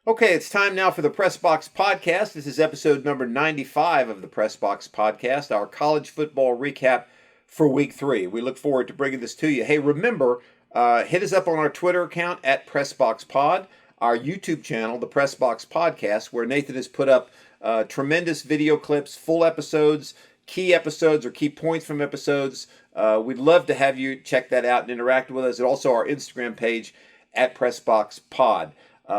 Okay, it's time now for the Press Box Podcast. This is episode number 95 of the Press Box Podcast, our college football recap for week 3. We look forward to bringing this to you. Hey, remember, hit us up on our Twitter account at PressBoxPod, our YouTube channel, the Press Box Podcast, where Nathan has put up tremendous video clips, full episodes, key episodes or key points from episodes. We'd love to have you check that out and interact with us. And also our Instagram page at PressBoxPod.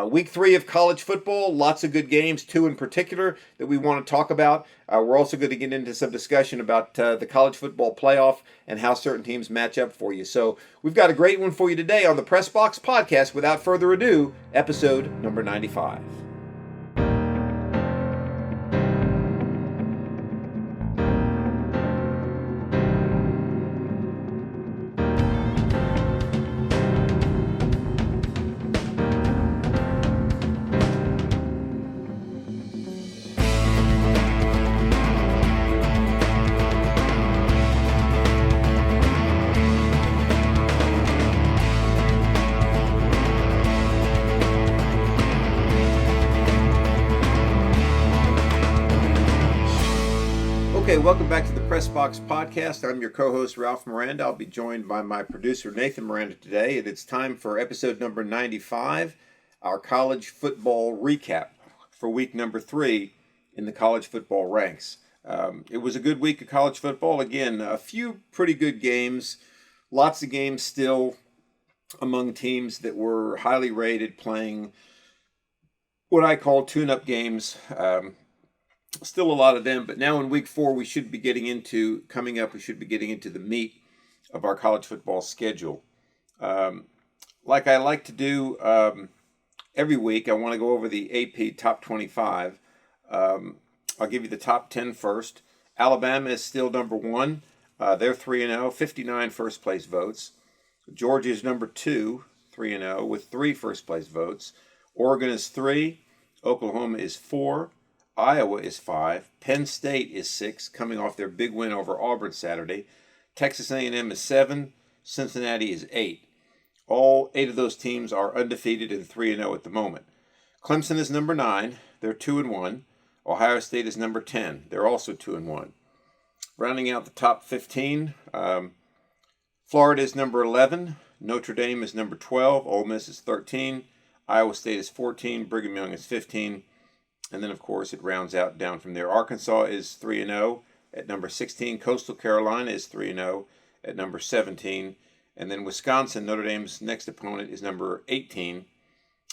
Week 3 of college football, lots of good games, 2 in particular that we want to talk about. We're also going to get into some discussion about the college football playoff and how certain teams match up for you. So we've got a great one for you today on the Press Box Podcast. Without further ado, episode number 95. Okay, welcome back to the Press Box Podcast. I'm your co-host, Ralph Miranda. I'll be joined by my producer, Nathan Miranda, today, and it's time for episode number 95, our college football recap for week number 3 in the college football ranks. It was a good week of college football. Again, a few pretty good games, lots of games still among teams that were highly rated, playing what I call tune-up games. Still a lot of them, but now in week 4 we should be getting into the meat of our college football schedule. Like I like to do every week, I want to go over the AP top 25. I'll give you the top 10 first. Alabama is still number 1. They're 3-0, 59 first place votes. Georgia is number 2, 3-0, with 3 first place votes. Oregon is 3. Oklahoma is 4. Iowa is 5, Penn State is 6, coming off their big win over Auburn Saturday. Texas A&M is 7, Cincinnati is 8. All 8 of those teams are undefeated and 3-0 at the moment. Clemson is number 9, they're 2-1. Ohio State is number 10, they're also 2-1. Rounding out the top 15, Florida is number 11, Notre Dame is number 12, Ole Miss is 13, Iowa State is 14, Brigham Young is 15. And then, of course, it rounds out down from there. Arkansas is 3-0 at number 16. Coastal Carolina is 3-0 at number 17. And then Wisconsin, Notre Dame's next opponent, is number 18.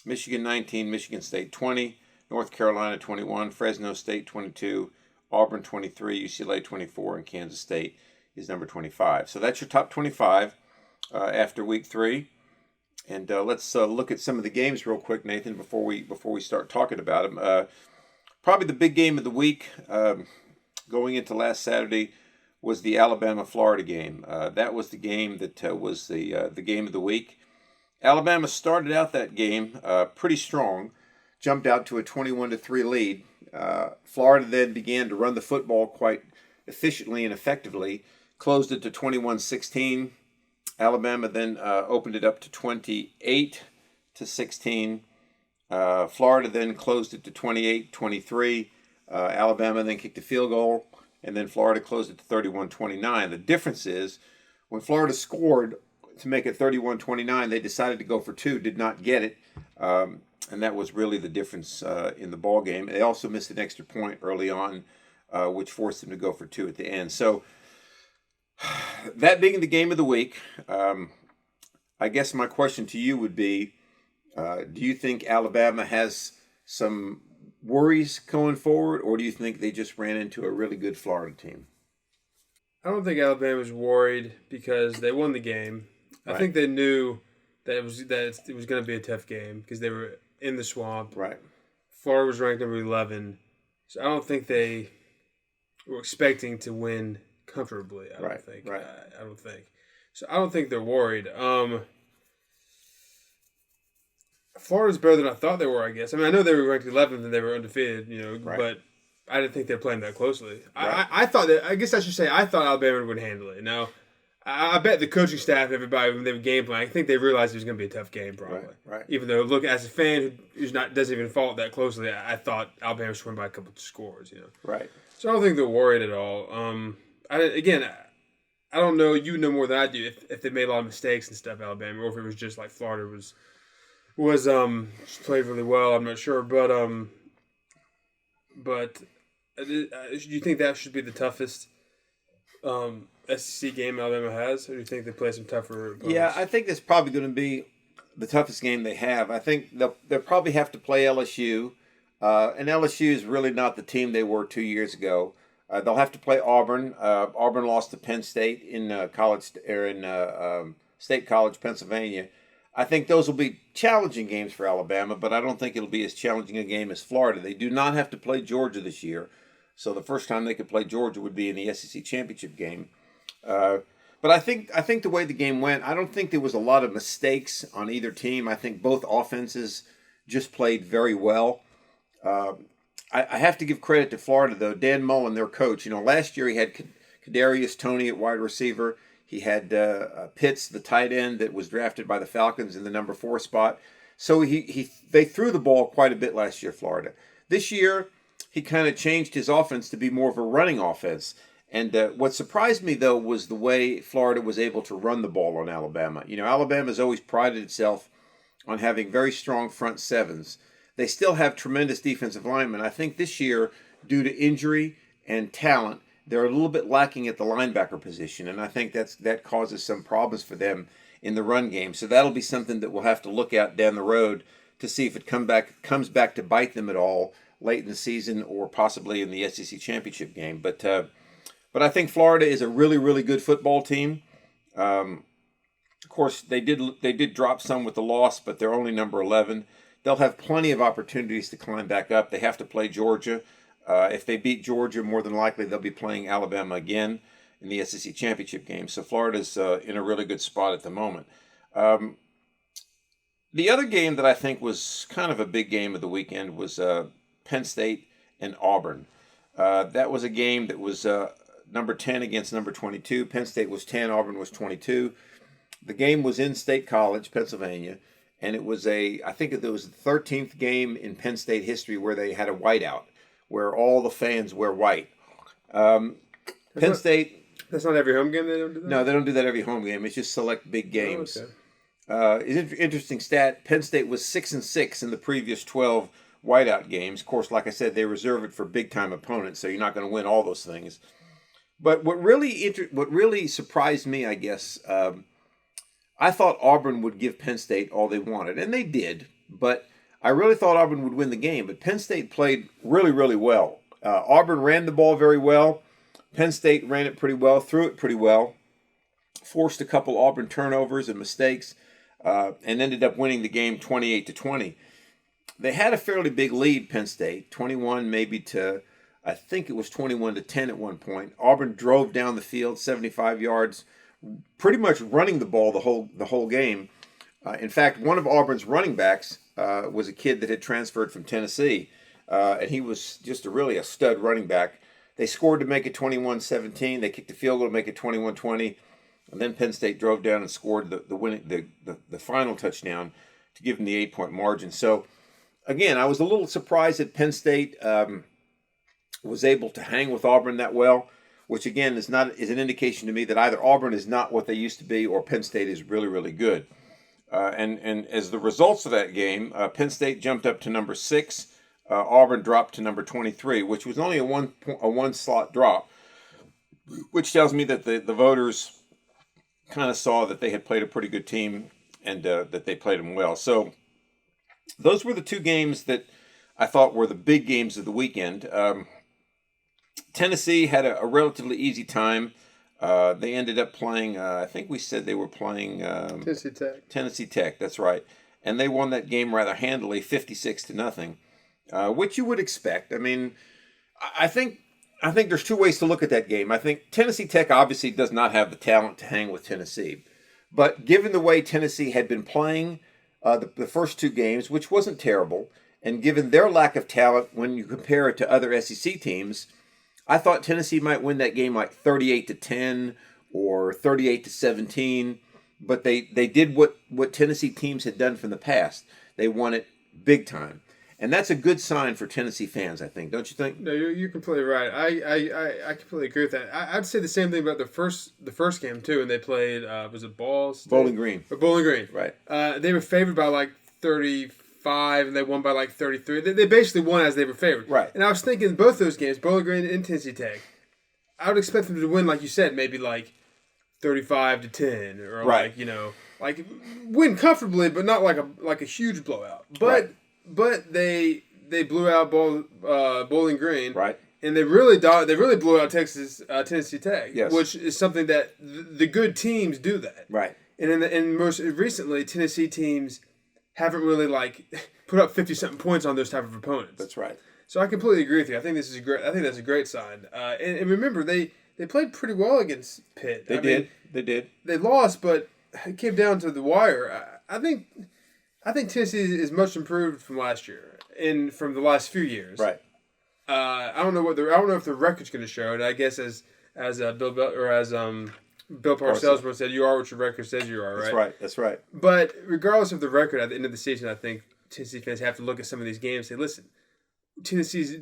Michigan 19, Michigan State 20, North Carolina 21, Fresno State 22, Auburn 23, UCLA 24, and Kansas State is number 25. So that's your top 25 after week 3. And let's look at some of the games real quick, Nathan, before we start talking about them. Probably the big game of the week going into last Saturday was the Alabama-Florida game. That was the game that was the game of the week. Alabama started out that game pretty strong, jumped out to a 21-3 lead. Florida then began to run the football quite efficiently and effectively, closed it to 21-16. Alabama then opened it up to 28-16. Florida then closed it to 28-23. Alabama then kicked a field goal, and then Florida closed it to 31-29. The difference is when Florida scored to make it 31-29, they decided to go for 2, did not get it, and that was really the difference in the ball game. They also missed an extra point early on, which forced them to go for 2 at the end. So that being the game of the week, I guess my question to you would be, do you think Alabama has some worries going forward, or do you think they just ran into a really good Florida team? I don't think Alabama's worried because they won the game. I think they knew that it was going to be a tough game because they were in the swamp. Right. Florida was ranked number 11, so I don't think they were expecting to win comfortably. I don't think. I don't think. So I don't think they're worried. Florida's better than I thought they were, I guess. I mean, I know they were ranked 11th and they were undefeated, but I didn't think they were playing that closely. Right. I thought that, I guess I should say, I thought Alabama would handle it. Now, I bet the coaching staff, everybody, when they were game planning, I think they realized it was going to be a tough game, probably. Right. Even though, look, as a fan who's doesn't even follow it that closely, I thought Alabama should win by a couple of scores. Right. So I don't think they're worried at all. I don't know. You know more than I do if they made a lot of mistakes and stuff, Alabama, or if it was just like Florida was played really well. I'm not sure, but do you think that should be the toughest SEC game Alabama has, or do you think they play some tougher opponents? Yeah, I think that's probably going to be the toughest game they have. I think they'll probably have to play LSU, and LSU is really not the team they were 2 years ago. They'll have to play Auburn. Auburn lost to Penn State in State College, Pennsylvania. I think those will be challenging games for Alabama, but I don't think it'll be as challenging a game as Florida. They do not have to play Georgia this year, so the first time they could play Georgia would be in the SEC championship game. But I think the way the game went, I don't think there was a lot of mistakes on either team. I think both offenses just played very well. I have to give credit to Florida, though. Dan Mullen, their coach, last year he had Kadarius Toney at wide receiver. He had Pitts, the tight end that was drafted by the Falcons in the number 4 spot. So they threw the ball quite a bit last year, Florida. This year, he kind of changed his offense to be more of a running offense. And what surprised me, though, was the way Florida was able to run the ball on Alabama. Alabama's always prided itself on having very strong front sevens. They still have tremendous defensive linemen. I think this year, due to injury and talent, they're a little bit lacking at the linebacker position, and I think that causes some problems for them in the run game. So that'll be something that we'll have to look at down the road to see if it comes back to bite them at all late in the season or possibly in the SEC championship game. But I think Florida is a really, really good football team. Of course, they did drop some with the loss, but they're only number 11. They'll have plenty of opportunities to climb back up. They have to play Georgia. If they beat Georgia, more than likely they'll be playing Alabama again in the SEC championship game. So Florida's in a really good spot at the moment. The other game that I think was kind of a big game of the weekend was Penn State and Auburn. That was a game that was number 10 against number 22. Penn State was 10, Auburn was 22. The game was in State College, Pennsylvania, and it was I think it was the 13th game in Penn State history where they had a whiteout, where all the fans wear white. Penn State... That's not every home game they don't do that? No, they don't do that every home game. It's just select big games. Oh, okay. It's an interesting stat. Penn State was 6-6 in the previous 12 whiteout games. Of course, like I said, they reserve it for big-time opponents, so you're not going to win all those things. But what really surprised me, I guess, I thought Auburn would give Penn State all they wanted, and they did. But I really thought Auburn would win the game. But Penn State played really, really well. Auburn ran the ball very well. Penn State ran it pretty well, threw it pretty well, forced a couple Auburn turnovers and mistakes, and ended up winning the game 28-20. They had a fairly big lead, Penn State, 21 maybe to, I think it was 21-10 at one point. Auburn drove down the field 75 yards, pretty much running the ball the whole game. In fact, one of Auburn's running backs was a kid that had transferred from Tennessee, and he was just really a stud running back. They scored to make it 21-17. They kicked a field goal to make it 21-20, and then Penn State drove down and scored the final touchdown to give them the 8-point margin. So, again, I was a little surprised that Penn State was able to hang with Auburn that well, which again is an indication to me that either Auburn is not what they used to be or Penn State is really, really good. And as the results of that game, Penn State jumped up to number 6. Auburn dropped to number 23, which was only a one slot drop, which tells me that the voters kind of saw that they had played a pretty good team and that they played them well. So those were the two games that I thought were the big games of the weekend. Tennessee had a relatively easy time. They ended up playing, I think we said they were playing Tennessee Tech. Tennessee Tech, that's right. And they won that game rather handily, 56-0, which you would expect. I mean, I think there's two ways to look at that game. I think Tennessee Tech obviously does not have the talent to hang with Tennessee. But given the way Tennessee had been playing the first two games, which wasn't terrible, and given their lack of talent when you compare it to other SEC teams, I thought Tennessee might win that game like 38-10 or 38-17. But they did what Tennessee teams had done from the past. They won it big time. And that's a good sign for Tennessee fans, I think. Don't you think? No, you're completely right. I completely agree with that. I'd say the same thing about the first game too, and they played was it Bowling Green. Or Bowling Green. Right. They were favored by like 35, and they won by like 33. They basically won as they were favored. Right. And I was thinking both those games, Bowling Green and Tennessee Tech, I would expect them to win, like you said, maybe like 35-10, or right. like win comfortably, but not like a huge blowout. But they blew out Bowling Green, right? And they really blew out Tennessee Tech, yes. Which is something that the good teams do that, right? And most recently, Tennessee teams haven't really like put up 50-something points on those type of opponents. That's right. So I completely agree with you. I think that's a great sign. And remember, they played pretty well against Pitt. They did. They lost, but it came down to the wire. I think Tennessee is much improved from last year and from the last few years. Right. I don't know if the record's going to show it. I guess as Bill Parcells once said, "You are what your record says you are." Right. That's right. But regardless of the record, at the end of the season, I think Tennessee fans have to look at some of these games and say, "Listen, Tennessee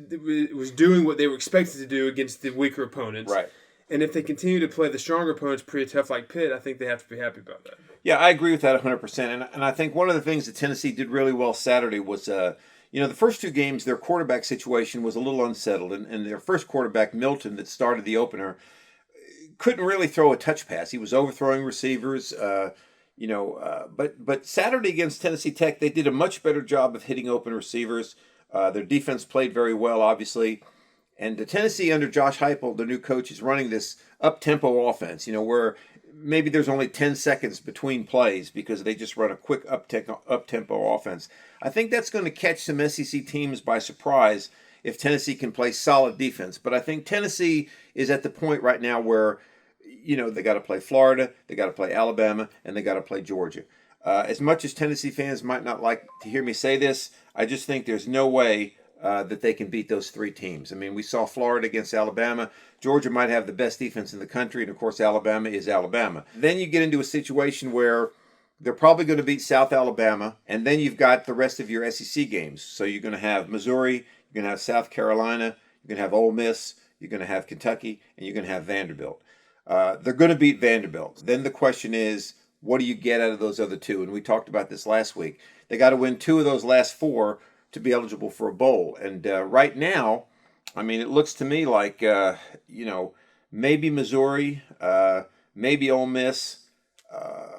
was doing what they were expected to do against the weaker opponents." Right. And if they continue to play the stronger opponents pretty tough like Pitt, I think they have to be happy about that. Yeah, I agree with that 100%. And I think one of the things that Tennessee did really well Saturday was, the first two games, their quarterback situation was a little unsettled. And their first quarterback, Milton, that started the opener, couldn't really throw a touch pass. He was overthrowing receivers, but Saturday against Tennessee Tech, they did a much better job of hitting open receivers. Their defense played very well, obviously. And the Tennessee under Josh Heupel, the new coach, is running this up-tempo offense, where maybe there's only 10 seconds between plays because they just run a quick up-tempo offense. I think that's going to catch some SEC teams by surprise if Tennessee can play solid defense. But I think Tennessee is at the point right now where, they got to play Florida, they got to play Alabama, and they got to play Georgia. As much as Tennessee fans might not like to hear me say this, I just think there's no way that they can beat those three teams. I mean, we saw Florida against Alabama. Georgia might have the best defense in the country, and of course, Alabama is Alabama. Then you get into a situation where they're probably going to beat South Alabama, and then you've got the rest of your SEC games. So you're going to have Missouri, you're going to have South Carolina, you're going to have Ole Miss, you're going to have Kentucky, and you're going to have Vanderbilt. They're going to beat Vanderbilt. Then the question is, what do you get out of those other two? And we talked about this last week. They got to win two of those last four to be eligible for a bowl. And right now, I mean, it looks to me like, maybe Missouri, maybe Ole Miss.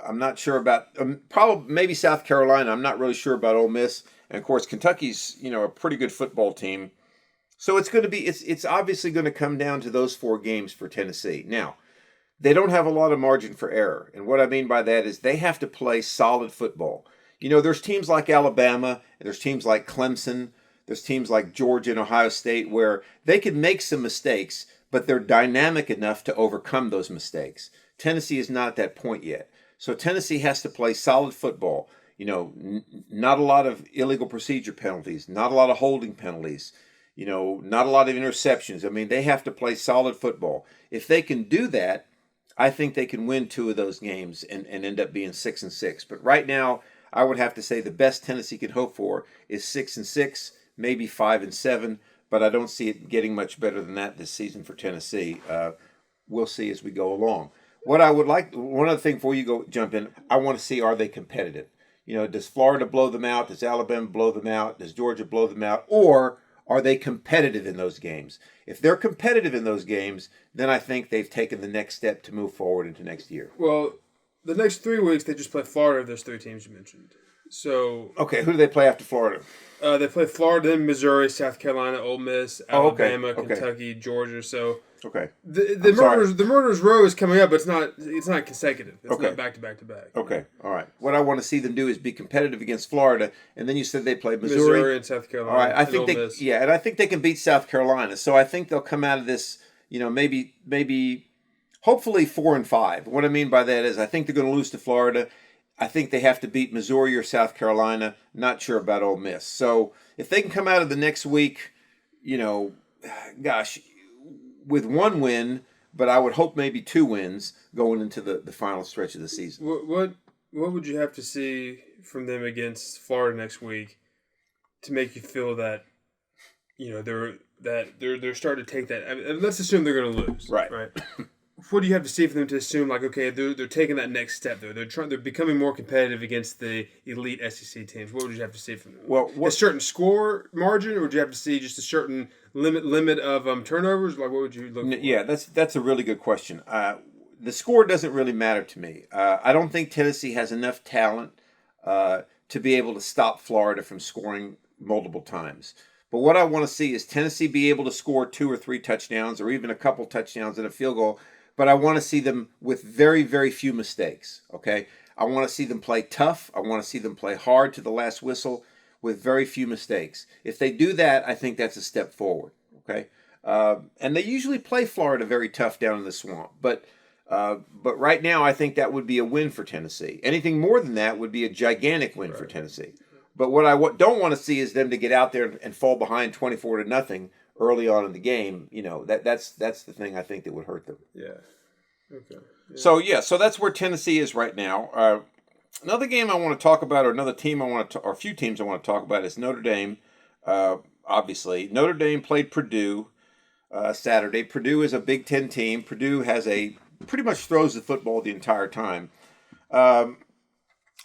I'm not sure about, probably maybe South Carolina. I'm not really sure about Ole Miss. And of course, Kentucky's, a pretty good football team. So it's going to be, it's obviously going to come down to those four games for Tennessee. Now, they don't have a lot of margin for error. And what I mean by that is they have to play solid football. There's teams like Alabama, and there's teams like Clemson, there's teams like Georgia and Ohio State where they can make some mistakes, but they're dynamic enough to overcome those mistakes. Tennessee is not at that point yet. So Tennessee has to play solid football. Not a lot of illegal procedure penalties, not a lot of holding penalties, not a lot of interceptions. I mean, they have to play solid football. If they can do that, I think they can win two of those games and end up being 6-6. But right now, I would have to say the best Tennessee can hope for is 6-6, maybe 5-7, but I don't see it getting much better than that this season for Tennessee. We'll see as we go along. What I would like, one other thing before you jump in, I want to see, are they competitive? Does Florida blow them out? Does Alabama blow them out? Does Georgia blow them out? Or are they competitive in those games? If they're competitive in those games, then I think they've taken the next step to move forward into next year. Well, the next 3 weeks, they just play Florida of those three teams you mentioned. So okay, who do they play after Florida? They play Florida, then Missouri, South Carolina, Ole Miss, Alabama, Kentucky, Georgia. So the murderer's row is coming up, but it's not consecutive. It's not back to back to back. Okay, all right. What I want to see them do is be competitive against Florida, and then you said they play Missouri and South Carolina. All right, I think and I think they can beat South Carolina. So I think they'll come out of this, maybe hopefully 4-5. What I mean by that is I think they're going to lose to Florida. I think they have to beat Missouri or South Carolina. Not sure about Ole Miss. So if they can come out of the next week, with one win, but I would hope maybe 2 wins going into the final stretch of the season. What would you have to see from them against Florida next week to make you feel that they're starting to take that? I mean, let's assume they're going to lose, right? What do you have to see for them to assume they're taking that next step though? They're becoming more competitive against the elite SEC teams. What would you have to see from them? Well, a certain score margin, or would you have to see just a certain limit of turnovers? Like, what would you look for? Yeah, that's a really good question. The score doesn't really matter to me. I don't think Tennessee has enough talent to be able to stop Florida from scoring multiple times. But what I want to see is Tennessee be able to score 2 or 3 touchdowns, or even a couple touchdowns and a field goal. But I want to see them with very, very few mistakes, okay? I want to see them play tough. I want to see them play hard to the last whistle with very few mistakes. If they do that, I think that's a step forward, okay? And they usually play Florida very tough down in the swamp. But right now, I think that would be a win for Tennessee. Anything more than that would be a gigantic win for Tennessee. But what I don't want to see is them to get out there and fall behind 24-0 early on in the game. That's the thing I think that would hurt them. Yeah. Okay. Yeah. So that's where Tennessee is right now. Another game I want to talk about, or another team or a few teams I want to talk about, is Notre Dame. Obviously, Notre Dame played Purdue Saturday. Purdue is a Big Ten team. Purdue pretty much throws the football the entire time.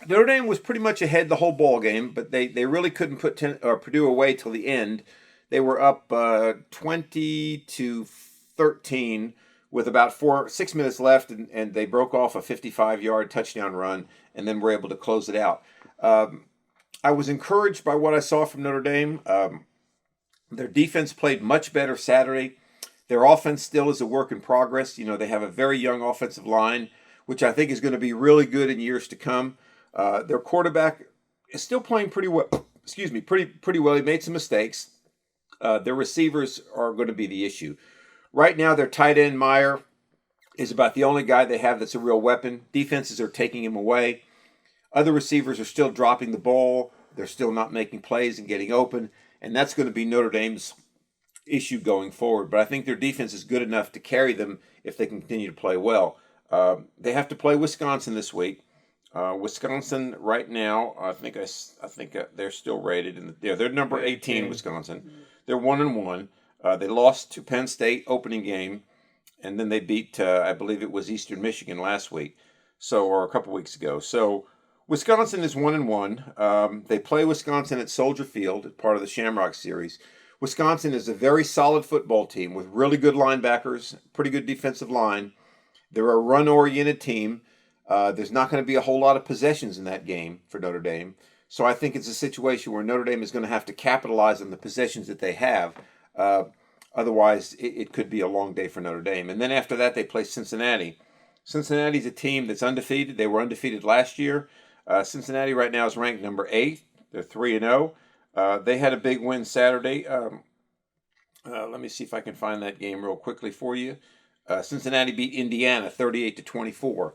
Notre Dame was pretty much ahead the whole ball game, but they really couldn't put Purdue away till the end. They were up 20-13 with about 6 minutes left, and they broke off a 55-yard touchdown run, and then were able to close it out. I was encouraged by what I saw from Notre Dame. Their defense played much better Saturday. Their offense still is a work in progress. They have a very young offensive line, which I think is going to be really good in years to come. Their quarterback is still playing pretty well. Pretty well. He made some mistakes. Their receivers are going to be the issue. Right now, their tight end, Meyer, is about the only guy they have that's a real weapon. Defenses are taking him away. Other receivers are still dropping the ball. They're still not making plays and getting open. And that's going to be Notre Dame's issue going forward. But I think their defense is good enough to carry them if they continue to play well. They have to play Wisconsin this week. Wisconsin right now, I think they're still rated. They're number 18, Wisconsin. They're 1-1. They lost to Penn State opening game, and then they beat, I believe it was Eastern Michigan last week, or a couple weeks ago. So Wisconsin is 1-1. They play Wisconsin at Soldier Field, part of the Shamrock Series. Wisconsin is a very solid football team with really good linebackers, pretty good defensive line. They're a run-oriented team. There's not going to be a whole lot of possessions in that game for Notre Dame. So I think it's a situation where Notre Dame is going to have to capitalize on the possessions that they have. Otherwise, it could be a long day for Notre Dame. And then after that, they play Cincinnati. Cincinnati's a team that's undefeated. They were undefeated last year. Cincinnati right now is ranked number 8. They're 3-0. They had a big win Saturday. Let me see if I can find that game real quickly for you. Cincinnati beat Indiana 38-24.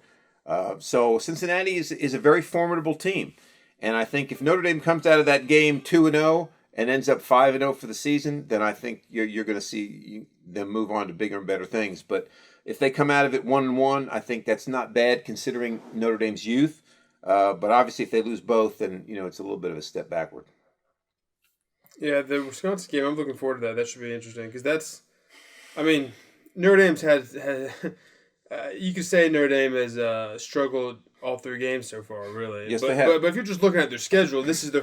So Cincinnati is a very formidable team. And I think if Notre Dame comes out of that game 2-0 and ends up 5-0 for the season, then I think you're going to see them move on to bigger and better things. But if they come out of it 1-1, I think that's not bad considering Notre Dame's youth. But obviously if they lose both, then it's a little bit of a step backward. Yeah, the Wisconsin game, I'm looking forward to that. That should be interesting because Notre Dame's had you could say Notre Dame has struggled all 3 games so far, really. Yes, they have. But if you're just looking at their schedule, this is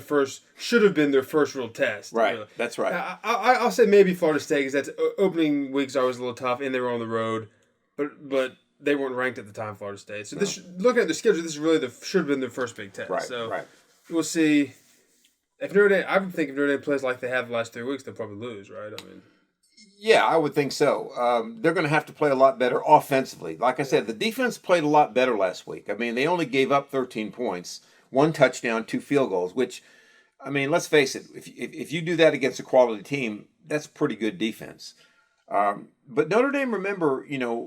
should have been their first real test. Right, really. That's right. I'll say maybe Florida State, because that's opening week's always a little tough, and they were on the road, but they weren't ranked at the time, Florida State. So looking at their schedule, this is really should have been their first big test. Right, so right. We'll see. If Notre Dame, I would think if Notre Dame plays like they have the last 3 weeks, they'll probably lose, right? Yeah, I would think so. They're going to have to play a lot better offensively. Like I said, the defense played a lot better last week. They only gave up 13 points, 1 touchdown, 2 field goals, which, let's face it, if you do that against a quality team, that's pretty good defense. But Notre Dame, remember,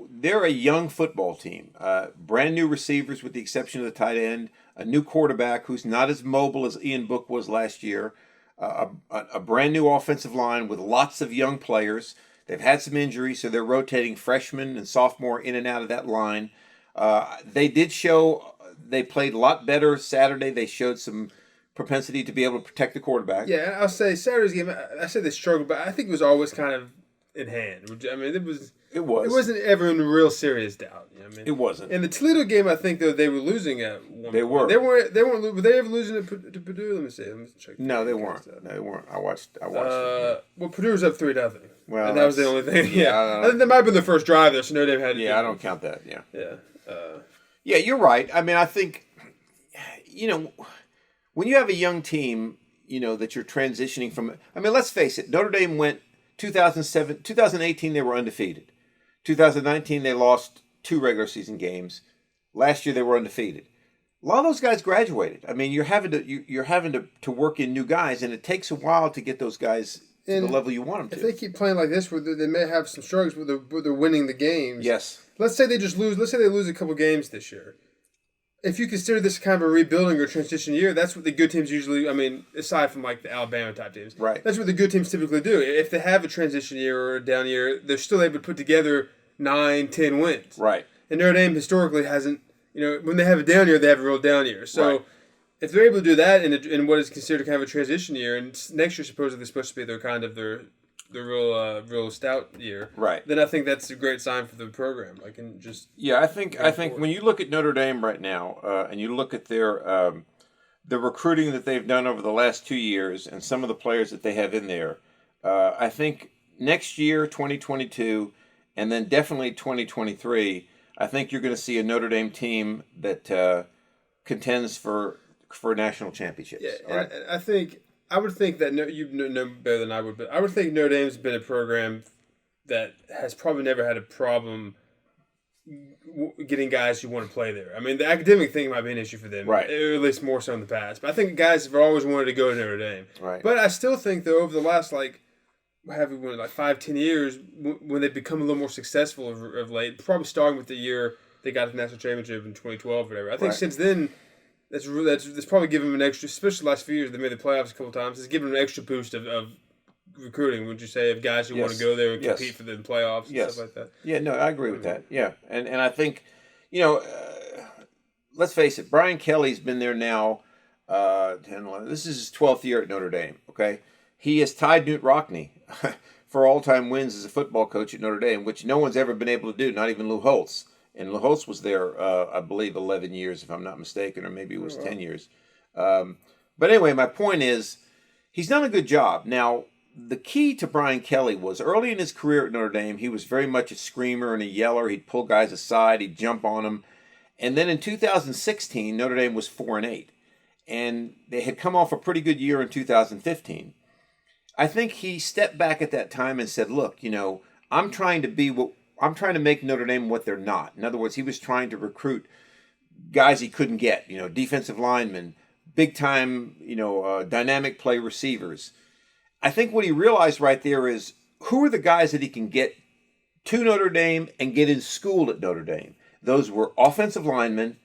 they're a young football team. Brand new receivers with the exception of the tight end, a new quarterback who's not as mobile as Ian Book was last year, a brand new offensive line with lots of young players. They've had some injuries, so they're rotating freshmen and sophomore in and out of that line. They did show they played a lot better Saturday. They showed some propensity to be able to protect the quarterback. Yeah, I'll say Saturday's game, I said they struggled, but I think it was always kind of in hand. I mean, it wasn't ever in real serious doubt. You know what I mean? It wasn't. In the Toledo game, I think though they were losing at one They point. were. They weren't. Were they ever losing to Purdue? Let me see. Let me check. No, they weren't. No, they weren't. I watched. Well, Purdue was up 3-0. Well, and that was the only thing. Yeah, I I think that might have been the first drive there. So Notre Dame had. Yeah, I don't count that. Yeah. Yeah. Yeah, you're right. I mean, I think, when you have a young team, that you're transitioning from. I mean, let's face it. Notre Dame went 2018. They were undefeated. 2019 they lost 2 regular season games. Last year they were undefeated. A lot of those guys graduated. I mean, you're having to work in new guys, and it takes a while to get those guys to the level you want them If to. they keep playing like this, where they may have some struggles where they're winning the games. Yes. Let's say they just lose. Let's say they lose a couple games this year. If you consider this kind of a rebuilding or transition year, that's what the good teams usually. I mean, aside from like the Alabama type teams, Right? That's what the good teams typically do. If they have a transition year or a down year, they're still able to put together 9-10 wins. Right. And Notre Dame historically hasn't. When they have a down year, they have a real down year. So. Right. If they're able to do that in what is considered kind of a transition year, and next year supposedly supposed to be their real stout year, Right. Then I think that's a great sign for the program. I think when you look at Notre Dame right now, and you look at their the recruiting that they've done over the last 2 years, and some of the players that they have in there, I think next year, 2022, and then definitely 2023, I think you're going to see a Notre Dame team that contends for national championships. Yeah, all right? and I would think that you know better than I would, but I would think Notre Dame's been a program that has probably never had a problem getting guys who want to play there. I mean, the academic thing might be an issue for them, Right? Or at least more so in the past. But I think guys have always wanted to go to Notre Dame, Right. But I still think though over the last 5-10 years, when they've become a little more successful of late, probably starting with the year they got the national championship in 2012 or whatever. I think since then. That's probably given them an extra, especially the last few years. They made the playoffs a couple times. It's given them an extra boost of recruiting. Would you say of guys who want to go there and compete for the playoffs and stuff like that? Yeah, no, I agree with that. Yeah, and I think, let's face it. Brian Kelly's been there now. 10, 11, this is his 12th year at Notre Dame. Okay, he has tied Knute Rockne for all-time wins as a football coach at Notre Dame, which no one's ever been able to do. Not even Lou Holtz. And Holtz was there, I believe, 11 years, if I'm not mistaken, or maybe it was 10 years. But anyway, my point is, he's done a good job. Now, the key to Brian Kelly was early in his career at Notre Dame, he was very much a screamer and a yeller. He'd pull guys aside, he'd jump on them. And then in 2016, Notre Dame was 4-8. And they had come off a pretty good year in 2015. I think he stepped back at that time and said, look, I'm trying to make Notre Dame what they're not. In other words, he was trying to recruit guys he couldn't get, defensive linemen, big-time, dynamic play receivers. I think what he realized right there is who are the guys that he can get to Notre Dame and get in school at Notre Dame. Those were offensive linemen,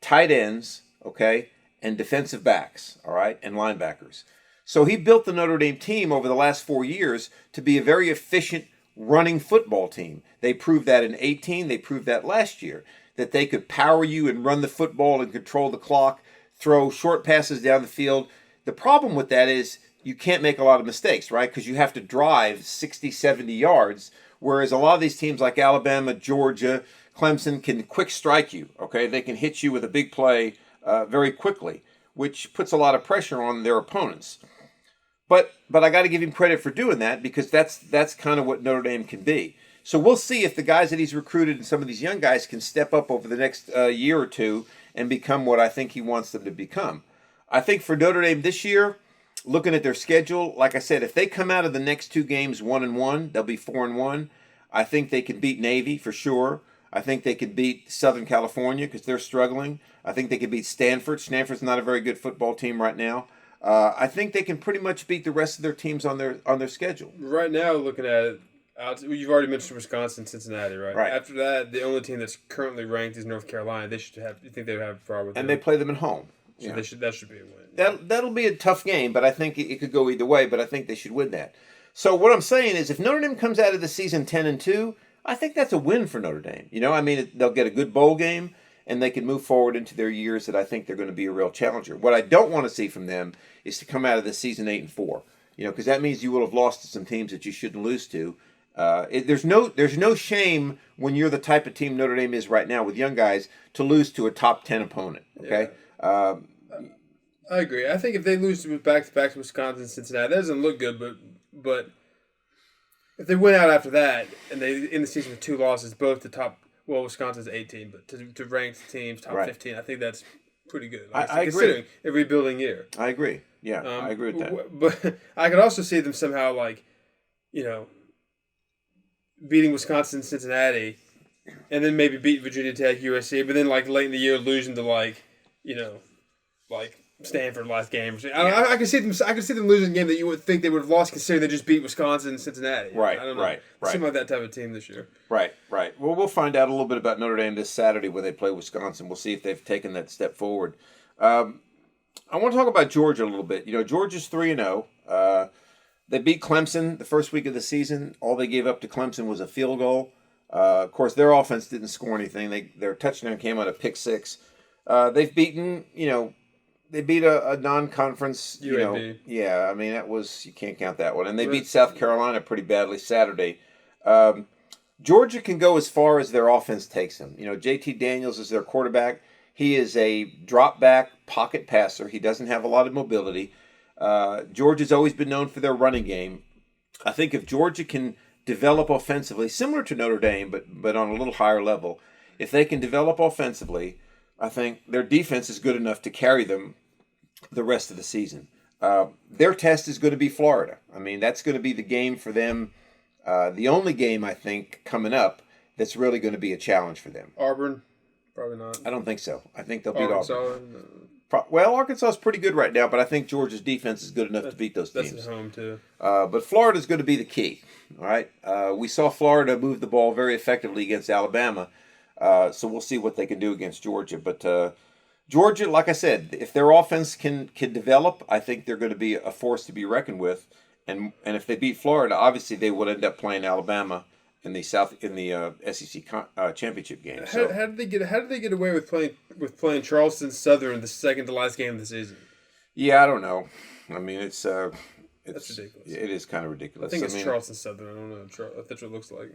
tight ends, okay, and defensive backs, all right, and linebackers. So he built the Notre Dame team over the last 4 years to be a very efficient running football team. They proved that in 2018. They proved that last year, that they could power you and run the football and control the clock, throw short passes down the field. The problem with that is you can't make a lot of mistakes, right? Because you have to drive 60, 70 yards, whereas a lot of these teams like Alabama, Georgia, Clemson can quick strike you, okay? They can hit you with a big play very quickly, which puts a lot of pressure on their opponents. But I got to give him credit for doing that because that's kind of what Notre Dame can be. So we'll see if the guys that he's recruited and some of these young guys can step up over the next year or two and become what I think he wants them to become. I think for Notre Dame this year, looking at their schedule, like I said, if they come out of the next 2 games 1-1, they'll be 4-1. I think they can beat Navy for sure. I think they can beat Southern California because they're struggling. I think they can beat Stanford. Stanford's not a very good football team right now. I think they can pretty much beat the rest of their teams on their schedule. Right now, looking at it, you've already mentioned Wisconsin, Cincinnati, right? Right. After that, the only team that's currently ranked is North Carolina. You think they would have a problem with And them? they play them at home. So that should be a win. That'll be a tough game, but I think it could go either way. But I think they should win that. So what I'm saying is, if Notre Dame comes out of the season 10-2, I think that's a win for Notre Dame. I mean, they'll get a good bowl game, and they can move forward into their years that I think they're going to be a real challenger. What I don't want to see from them is to come out of the season 8-4. Because that means you will have lost to some teams that you shouldn't lose to. There's no shame when you're the type of team Notre Dame is right now with young guys to lose to a top 10 opponent. Okay. Yeah. I agree. I think if they lose back-to-back to Wisconsin, Cincinnati, that doesn't look good. But if they win out after that and they end the season with 2 losses, both to top, well, Wisconsin's 18, but to ranked teams top 15, I think that's pretty good. I agree. Considering a rebuilding year. I agree. Yeah, I agree with that. But I could also see them somehow beating Wisconsin, Cincinnati, and then maybe beat Virginia Tech, USC, but then late in the year losing to Stanford last game. I can see them. I can see them losing a game that you would think they would have lost, considering they just beat Wisconsin and Cincinnati. Right. I don't know. Right. Seem like that type of team this year. Right. Well, we'll find out a little bit about Notre Dame this Saturday when they play Wisconsin. We'll see if they've taken that step forward. I want to talk about Georgia a little bit. Georgia's 3-0. They beat Clemson the first week of the season. All they gave up to Clemson was a field goal. Of course, their offense didn't score anything. Their touchdown came out of pick 6. They've beaten, they beat a non-conference, UAB. Yeah, I mean, you can't count that one. And they beat South Carolina pretty badly Saturday. Georgia can go as far as their offense takes them. JT Daniels is their quarterback. He is a drop-back pocket passer. He doesn't have a lot of mobility. Georgia's always been known for their running game. I think if Georgia can develop offensively, similar to Notre Dame, but on a little higher level, if they can develop offensively, I think their defense is good enough to carry them the rest of the season. Their test is going to be Florida. I mean, that's going to be the game for them. The only game, I think, coming up that's really going to be a challenge for them. Auburn? Probably not. I don't think so. I think they'll beat Auburn. No. Well, Arkansas is pretty good right now, but I think Georgia's defense is good enough to beat those teams. That's at home, too. But Florida's going to be the key. All right. We saw Florida move the ball very effectively against Alabama. So we'll see what they can do against Georgia. But Georgia, like I said, if their offense can develop, I think they're going to be a force to be reckoned with. And if they beat Florida, obviously they would end up playing Alabama in the SEC championship game. So how did they get away with playing Charleston Southern the second to last game of the season? Yeah, I don't know. I mean, that's ridiculous. It is kind of ridiculous. I think it's Charleston Southern. I don't know if that's what it looks like.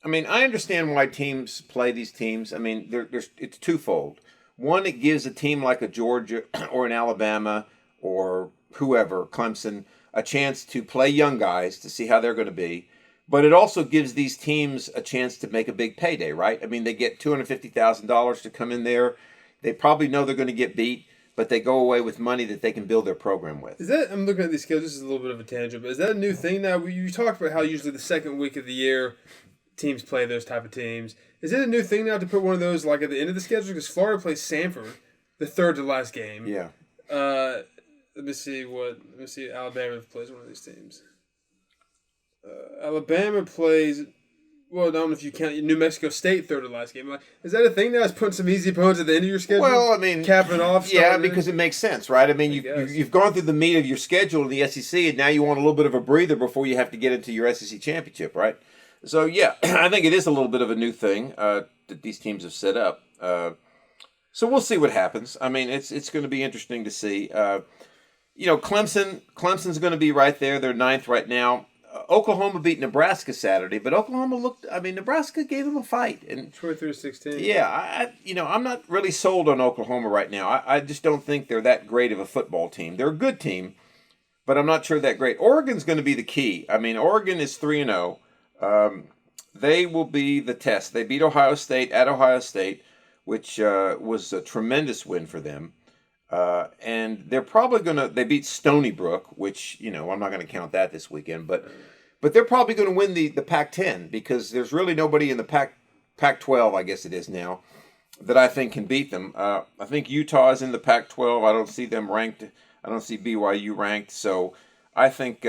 I mean, I understand why teams play these teams. I mean, it's twofold. One, it gives a team like a Georgia or an Alabama or whoever, Clemson, a chance to play young guys to see how they're going to be. But it also gives these teams a chance to make a big payday, right? I mean, they get $250,000 to come in there. They probably know they're going to get beat, but they go away with money that they can build their program with. I'm looking at these schedules. This is a little bit of a tangent, but is that a new thing now? You talked about how usually the second week of the year teams play those type of teams. Is it a new thing now to put one of those at the end of the schedule? Because Florida plays Samford the third to last game. Yeah. Let me see. Alabama plays one of these teams. Alabama plays. Well, I don't know if you count New Mexico State third to last game. Is that a thing now? Is putting some easy opponents at the end of your schedule? Well, I mean, cap it off. Yeah, because it makes sense, right? I mean, you've gone through the meat of your schedule in the SEC, and now you want a little bit of a breather before you have to get into your SEC championship, right? So yeah, I think it is a little bit of a new thing that these teams have set up. So we'll see what happens. I mean, it's going to be interesting to see. Clemson's going to be right there. They're 9th right now. Oklahoma beat Nebraska Saturday, but Nebraska gave them a fight. And 23-16. Yeah, I'm not really sold on Oklahoma right now. I just don't think they're that great of a football team. They're a good team, but I'm not sure that great. Oregon's going to be the key. I mean, Oregon is 3-0. They will be the test. They beat Ohio State at Ohio State, which was a tremendous win for them. And they're probably they beat Stony Brook, which, I'm not going to count that this weekend, but they're probably going to win the Pac-10 because there's really nobody in the Pac-12, I guess it is now, that I think can beat them. I think Utah is in the Pac-12. I don't see them ranked. I don't see BYU ranked. So I think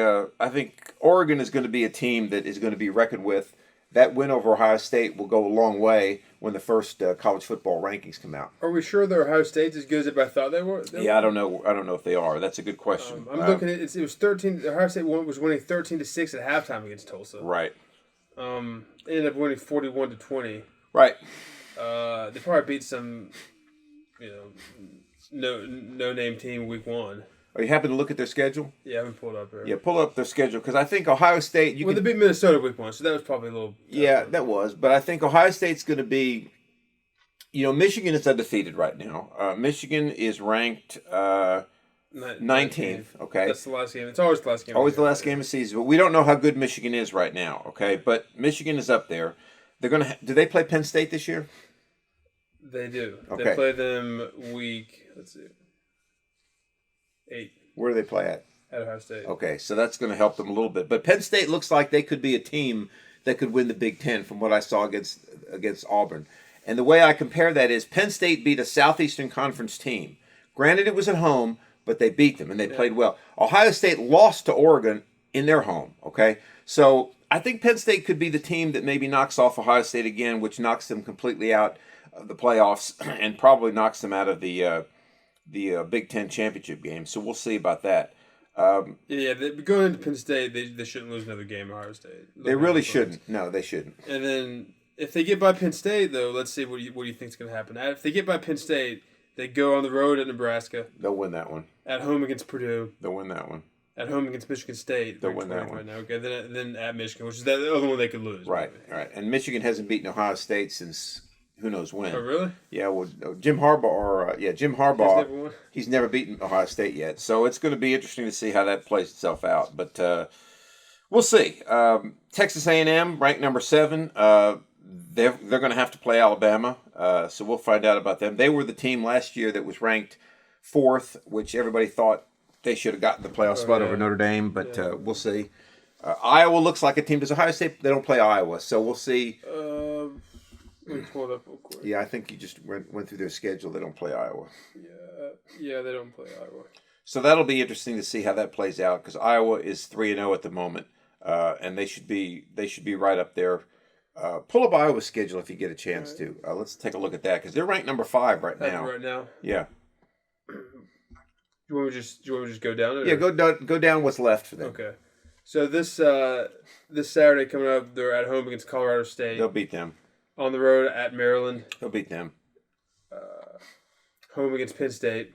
Oregon is going to be a team that is going to be reckoned with. that win over Ohio State will go a long way when the first college football rankings come out. Are we sure that Ohio State's as good as I thought they were? Yeah, I don't know. I don't know if they are. That's a good question. I'm looking at it. It was 13. Ohio State was winning 13-6 at halftime against Tulsa. Right. They ended up winning 41-20. Right. They probably beat some, no name team week 1. Are you happy to look at their schedule? Yeah, I haven't pulled up here. Yeah, pull up their schedule because I think Ohio State. They beat Minnesota week 1, so that was probably a little. Yeah, that was. But I think Ohio State's going to be. Michigan is undefeated right now. Michigan is ranked 19th. Okay, that's the last game. It's always the last game. Always the last game of the season. But we don't know how good Michigan is right now. Okay, but Michigan is up there. They're gonna. Do they play Penn State this year? They do. Okay. They play them week. Let's see. 8. Where do they play at? At Ohio State. Okay, so that's going to help them a little bit. But Penn State looks like they could be a team that could win the Big Ten from what I saw against Auburn. And the way I compare that is Penn State beat a Southeastern Conference team. Granted, it was at home, but they beat them and they played well. Ohio State lost to Oregon in their home, okay? So I think Penn State could be the team that maybe knocks off Ohio State again, which knocks them completely out of the playoffs and probably knocks them out of the Big Ten championship game. So we'll see about that. Going into Penn State, they shouldn't lose another game. Ohio State. They really shouldn't. No, they shouldn't. And then if they get by Penn State, though, let's see what do you think is going to happen. If they get by Penn State, they go on the road at Nebraska. They'll win that one. At home against Purdue. They'll win that one. At home against Michigan State. They'll win that one. Right now. Okay, then at Michigan, which is the other one they could lose. Right, right. And Michigan hasn't beaten Ohio State since who knows when. Oh, really? Yeah, well, Jim Harbaugh, he's never beaten Ohio State yet. So it's going to be interesting to see how that plays itself out. But we'll see. Texas A&M, ranked number 7. They're going to have to play Alabama. So we'll find out about them. They were the team last year that was ranked 4th, which everybody thought they should have gotten the playoff spot over Notre Dame. But we'll see. Iowa looks like a team. Does Ohio State? They don't play Iowa. So we'll see. Let me pull it up real quick. Yeah, I think you just went through their schedule. They don't play Iowa. Yeah, they don't play Iowa. So that'll be interesting to see how that plays out because Iowa is 3-0 at the moment, and they should be right up there. Pull up Iowa's schedule if you get a chance to. Let's take a look at that because they're ranked number 5 right now. Right now. Yeah. Do you want me to just go down it? Yeah, go down what's left for them. Okay. So this Saturday coming up, they're at home against Colorado State. They'll beat them. On the road at Maryland. They'll beat them. Home against Penn State.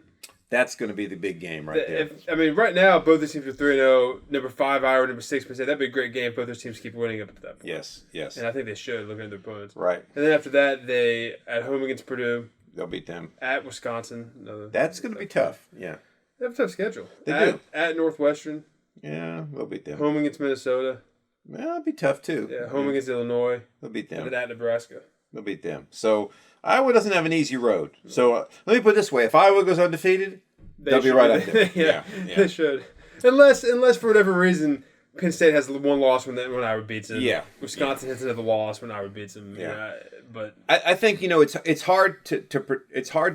That's going to be the big game right there. Right now, both these teams are 3-0. Number 5, Iowa, number 6, Penn State. That'd be a great game if both those teams keep winning up to that point. Yes. And I think they should, looking at their opponents. Right. And then after that, they at home against Purdue. They'll beat them. At Wisconsin. That's going to be tough. Yeah. They have a tough schedule. They do. At Northwestern. Yeah, they'll beat them. Home against Minnesota. Well, it'll be tough too. Yeah, home against Illinois. They'll beat them. And then at Nebraska. They'll beat them. So Iowa doesn't have an easy road. So let me put it this way: if Iowa goes undefeated, they'll be right up there. Yeah, they should. Unless for whatever reason, Penn State has one loss when Iowa beats them. Yeah. Wisconsin has another loss when Iowa beats them. Yeah. But I think it's hard to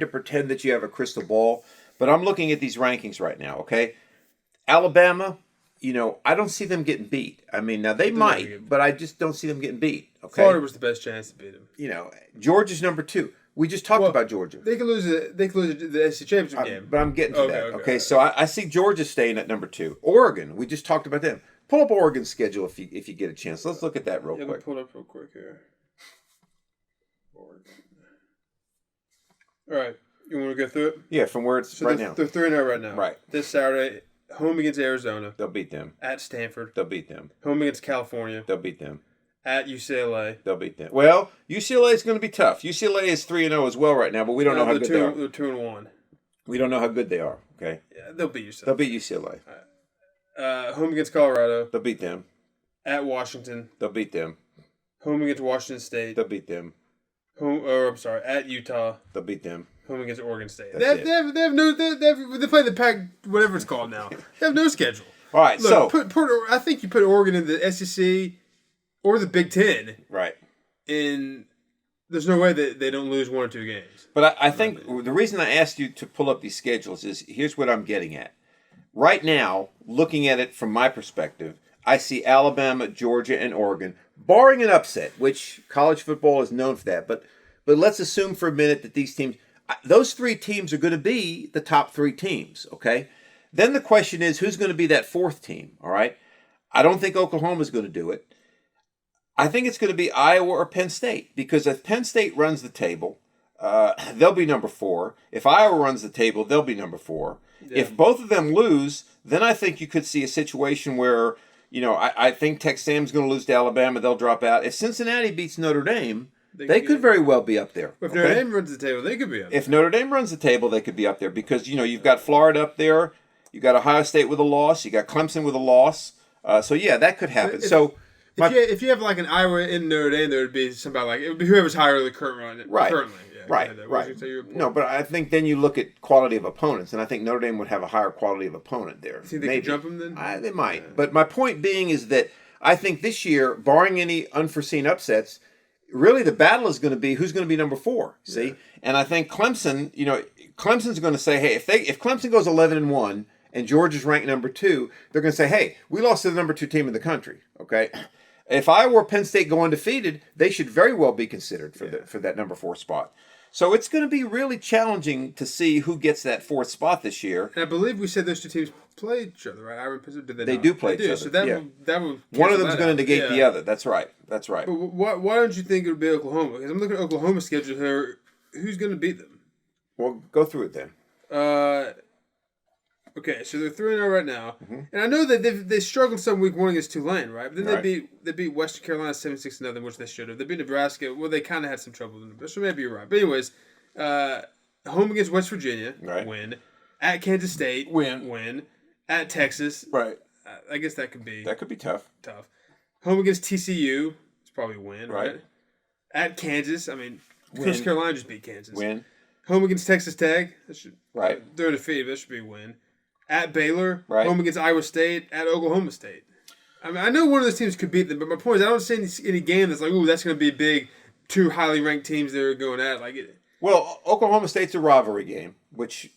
pretend that you have a crystal ball. But I'm looking at these rankings right now. Okay, Alabama. I don't see them getting beat. I mean, now they might, but I just don't see them getting beat. Okay, Florida was the best chance to beat them. Georgia's number 2. We just talked about Georgia. They could lose the SEC championship game. But I'm getting to that. Okay, so I see Georgia staying at number 2. Oregon, we just talked about them. Pull up Oregon's schedule if you get a chance. Let's look at that real quick. Pull it up real quick here. Oregon. All right, you want to go through it? Yeah, from where it's right now. They're 3-0 right now. Right. This Saturday. Home against Arizona. They'll beat them. At Stanford. They'll beat them. Home against California. They'll beat them. At UCLA. They'll beat them. Well, UCLA is going to be tough. UCLA is 3-0 as well right now, but we don't know how good they are. They're 2-1. We don't know how good they are. Okay. Yeah, they'll beat UCLA. They'll beat UCLA. Home against Colorado. They'll beat them. At Washington. They'll beat them. Home against Washington State. They'll beat them. At Utah. They'll beat them. Home against Oregon State. They play the Pac, whatever it's called now. They have no schedule. All right, Look, I think you put Oregon in the SEC or the Big Ten. Right. And there's no way that they don't lose 1 or 2 games. But I think the reason I asked you to pull up these schedules is here's what I'm getting at. Right now, looking at it from my perspective, I see Alabama, Georgia, and Oregon barring an upset, which college football is known for that, but let's assume for a minute that these teams, those three teams are going to be the top three teams, okay? Then the question is, who's going to be that fourth team, all right? I don't think Oklahoma's going to do it. I think it's going to be Iowa or Penn State, because if Penn State runs the table, they'll be number 4. If Iowa runs the table, they'll be number 4. Yeah. If both of them lose, then I think you could see a situation where, I think Texas A&M's going to lose to Alabama. They'll drop out. If Cincinnati beats Notre Dame, they could very well be up there. If Notre Dame runs the table, they could be up there. If Notre Dame runs the table, they could be up there because, you've got Florida up there. You got Ohio State with a loss. You got Clemson with a loss. So, yeah, that could happen. If you have like an Iowa in Notre Dame, there would be somebody it would be whoever's higher than the current run. Right. Currently. Yeah, Right. No, but I think then you look at quality of opponents, and I think Notre Dame would have a higher quality of opponent there. Think they could jump them then? They might. Yeah. But my point being is that I think this year, barring any unforeseen upsets, really the battle is going to be who's going to be number 4. See, yeah. And I think Clemson. Clemson's going to say, hey, if Clemson goes 11-1 and Georgia's ranked number 2, they're going to say, hey, we lost to the number 2 team in the country. Okay. If Iowa or Penn State go undefeated, they should very well be considered for that number 4 spot. So it's going to be really challenging to see who gets that 4th spot this year. And I believe we said those two teams play each other, right? Iowa and Penn State, did they do play each other. So that will one of them's going to negate the other. That's right. But why don't you think it would be Oklahoma? Because I'm looking at Oklahoma's schedule here. Who's going to beat them? Well, go through it then. Okay, so they're 3-0 right now, and I know that they struggled some week 1 against Tulane, right? But then they beat Western Carolina 76-0, which they should have. They beat Nebraska. Well, they kind of had some trouble, so maybe you're right. But anyways, home against West Virginia, win. At Kansas State, win. At Texas, right? I guess that could be tough. Home against TCU, it's probably a win, right? At Kansas, North Carolina just beat Kansas. Win. Home against Texas Tech, they're undefeated. That should be a win. At Baylor, home against Iowa State, at Oklahoma State. I know one of those teams could beat them, but my point is I don't see any game that's like, ooh, that's going to be big. 2 highly ranked teams that are going at it. Well, Oklahoma State's a rivalry game, which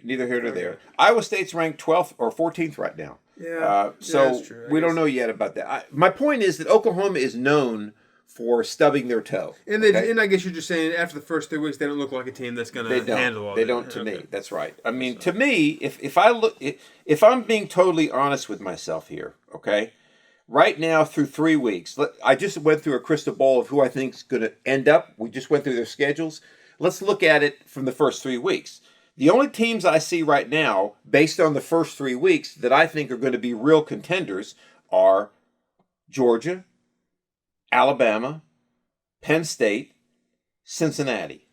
neither here nor there. Iowa State's ranked 12th or 14th right now. Yeah, so we don't know yet about that. My point is that Oklahoma is known for stubbing their toe. And I guess you're just saying after the first 3 weeks, they don't look like a team that's going to handle all that. They don't to me. That's right. To me, if I'm being totally honest with myself here, okay, right now through 3 weeks, I just went through a crystal ball of who I think is going to end up. We just went through their schedules. Let's look at it from the first 3 weeks. The only teams I see right now, based on the first 3 weeks, that I think are going to be real contenders are Georgia, Alabama, Penn State, Cincinnati.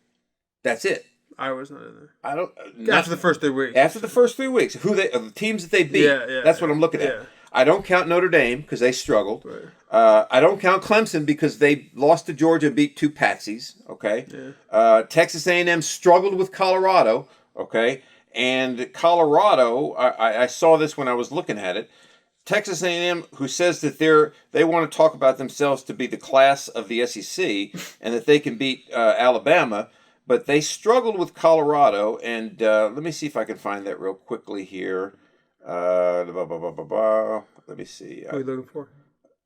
That's it. Iowa's not in there. I don't. After the first 3 weeks. After the first 3 weeks, the teams that they beat. That's what I'm looking at. I don't count Notre Dame because they struggled. Right. I don't count Clemson because they lost to Georgia and beat 2 patsies. Okay. Yeah. Texas A&M struggled with Colorado. Okay. And Colorado, I saw this when I was looking at it. Texas A&M, who says that they want to talk about themselves to be the class of the SEC and that they can beat Alabama, but they struggled with Colorado. And let me see if I can find that real quickly here. Let me see. What are you looking for?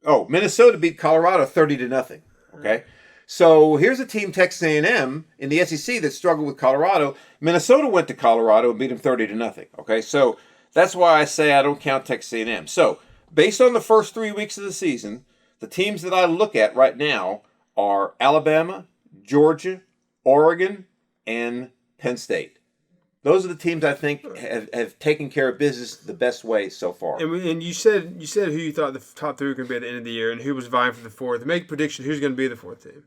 Oh, Minnesota beat Colorado 30-0. Okay, so here's a team, Texas A&M in the SEC that struggled with Colorado. Minnesota went to Colorado and beat them 30-0. Okay, so. That's why I say I don't count Texas A&M. So, based on the first 3 weeks of the season, the teams that I look at right now are Alabama, Georgia, Oregon, and Penn State. Those are the teams I think have taken care of business the best way so far. And you said who you thought the top 3 were going to be at the end of the year and who was vying for the 4th. Make a prediction, who's going to be the 4th team?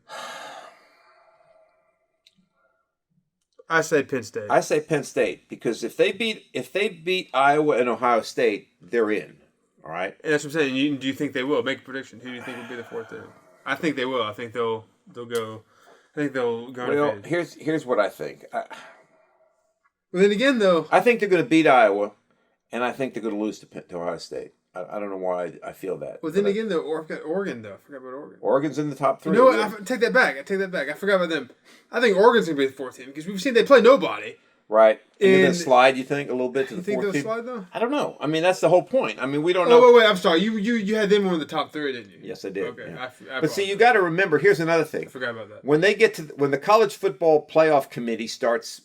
I say Penn State. I say Penn State because if they beat Iowa and Ohio State, they're in. All right. And that's what I'm saying. Do you think they will? Make a prediction. Who do you think will be the 4th team? I think they will. I think they'll go. I think they'll go. Well, here's what I think. Well, then again, though, I think they're going to beat Iowa, and I think they're going to lose to Ohio State. I don't know why I feel that. Well, then again, though, Oregon, though. I forgot about Oregon. Oregon's in the top 3. You know what? I take that back. I forgot about them. I think Oregon's going to be the 4th team because we've seen they play nobody. right? And they're going And to slide, you think, a little bit to the think fourth they'll team? slide though? I don't know. I mean, that's the whole point. I mean, we don't know. Oh wait, I'm sorry. You had them on the top 3, didn't you? Yes, I did. Okay, yeah. I But see, you got to remember. Here's another thing. I forgot about that. When the college football playoff committee starts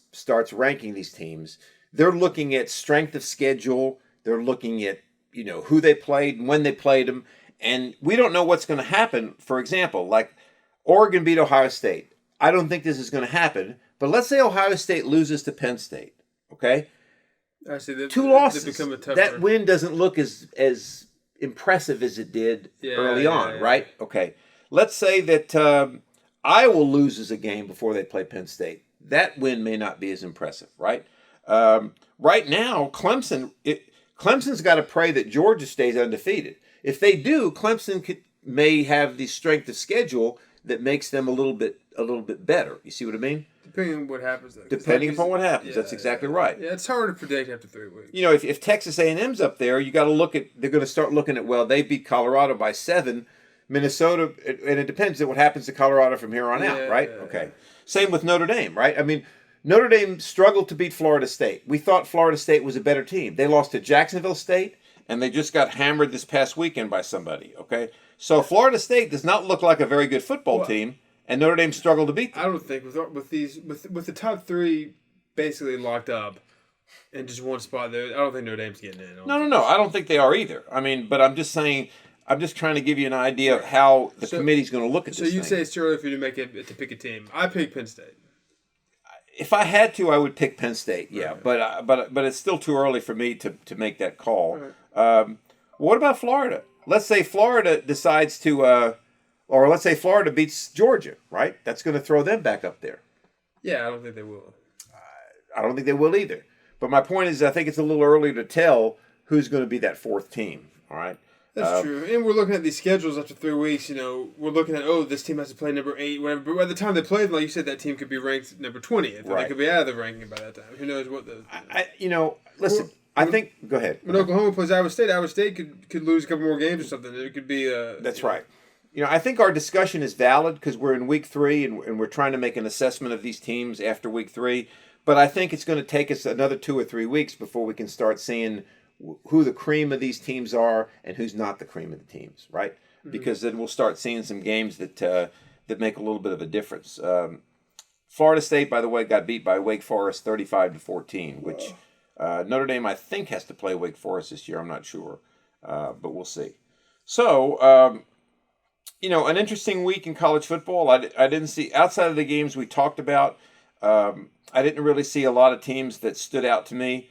ranking these teams, they're looking at strength of schedule. They're looking at who they played and when they played them, and we don't know what's going to happen. For example, like Oregon beat Ohio State. I don't think this is going to happen. But let's say Ohio State loses to Penn State. Okay, I see. 2 losses. Become a tougher. That win doesn't look as impressive as it did early on, right? Okay. Let's say that Iowa loses a game before they play Penn State. That win may not be as impressive, right? Right now, Clemson's got to pray that Georgia stays undefeated. If they do, Clemson may have the strength of schedule that makes them a little bit better. You see what I mean? Depending on what happens, though. Depending upon what happens, that's exactly right. Yeah, it's hard to predict after 3 weeks. If Texas A&M's up there, you got to look at. They're going to start looking at. Well, they beat Colorado by 7. Minnesota, and it depends on what happens to Colorado from here on out, right? Okay. Same with Notre Dame, right? I mean, Notre Dame struggled to beat Florida State. We thought Florida State was a better team. They lost to Jacksonville State, and they just got hammered this past weekend by somebody. Okay, so Florida State does not look like a very good football team. And Notre Dame struggled to beat them. I don't think with the top 3 basically locked up in just one spot there, I don't think Notre Dame's getting in. No. I don't think they are either. I mean, but I'm just saying, I'm just trying to give you an idea of how the committee's going to look at this. So you'd say it's too early for you to pick a team. I pick Penn State. If I had to, I would pick Penn State. Yeah, right. but it's still too early for me to make that call. Right. What about Florida? Let's say Florida decides to. Or let's say Florida beats Georgia, right? That's going to throw them back up there. Yeah, I don't think they will. I don't think they will either. But my point is, I think it's a little early to tell who's going to be that 4th team, all right? That's true. And we're looking at these schedules after 3 weeks. We're looking at, this team has to play number 8, whatever. But by the time they play, like you said, that team could be ranked number 20th. Right. They could be out of the ranking by that time. Who knows what the... Listen, I think... Go ahead. When Oklahoma plays Iowa State could lose a couple more games or something. It could be... That's right. I think our discussion is valid because we're in week 3 and we're trying to make an assessment of these teams after week 3. But I think it's going to take us another 2 or 3 weeks before we can start seeing who the cream of these teams are and who's not the cream of the teams, right? Mm-hmm. Because then we'll start seeing some games that make a little bit of a difference. Florida State, by the way, got beat by Wake Forest 35-14, which Notre Dame, I think, has to play Wake Forest this year. I'm not sure, but we'll see. So... an interesting week in college football. I didn't see, outside of the games we talked about, I didn't really see a lot of teams that stood out to me.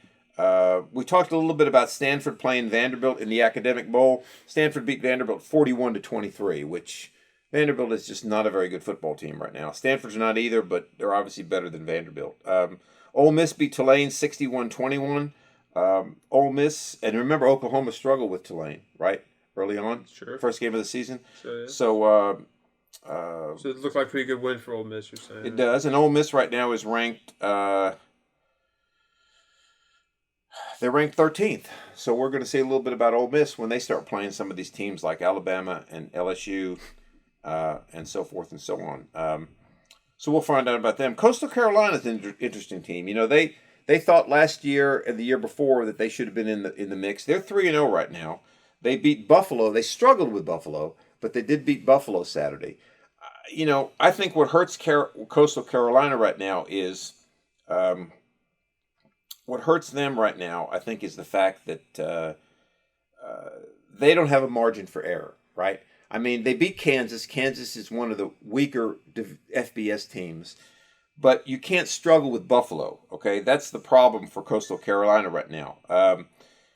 We talked a little bit about Stanford playing Vanderbilt in the Academic Bowl. Stanford beat Vanderbilt 41-23, which Vanderbilt is just not a very good football team right now. Stanford's not either, but they're obviously better than Vanderbilt. Ole Miss beat Tulane 61-21. Ole Miss, and remember Oklahoma struggled with Tulane, right? Early on, sure. First game of the season. Sure, yeah. So it looked like a pretty good win for Ole Miss, you're saying. It does, and Ole Miss right now is ranked. They're ranked 13th. So we're going to see a little bit about Ole Miss when they start playing some of these teams like Alabama and LSU, and so forth and so on. So we'll find out about them. Coastal Carolina's an interesting team. They thought last year and the year before that they should have been in the mix. They're 3-0 right now. They beat Buffalo. They struggled with Buffalo, but they did beat Buffalo Saturday. I think what hurts Coastal Carolina right now is what hurts them right now, I think, is the fact that they don't have a margin for error, right? I mean, they beat Kansas. Kansas is one of the weaker FBS teams, but you can't struggle with Buffalo, okay? That's the problem for Coastal Carolina right now.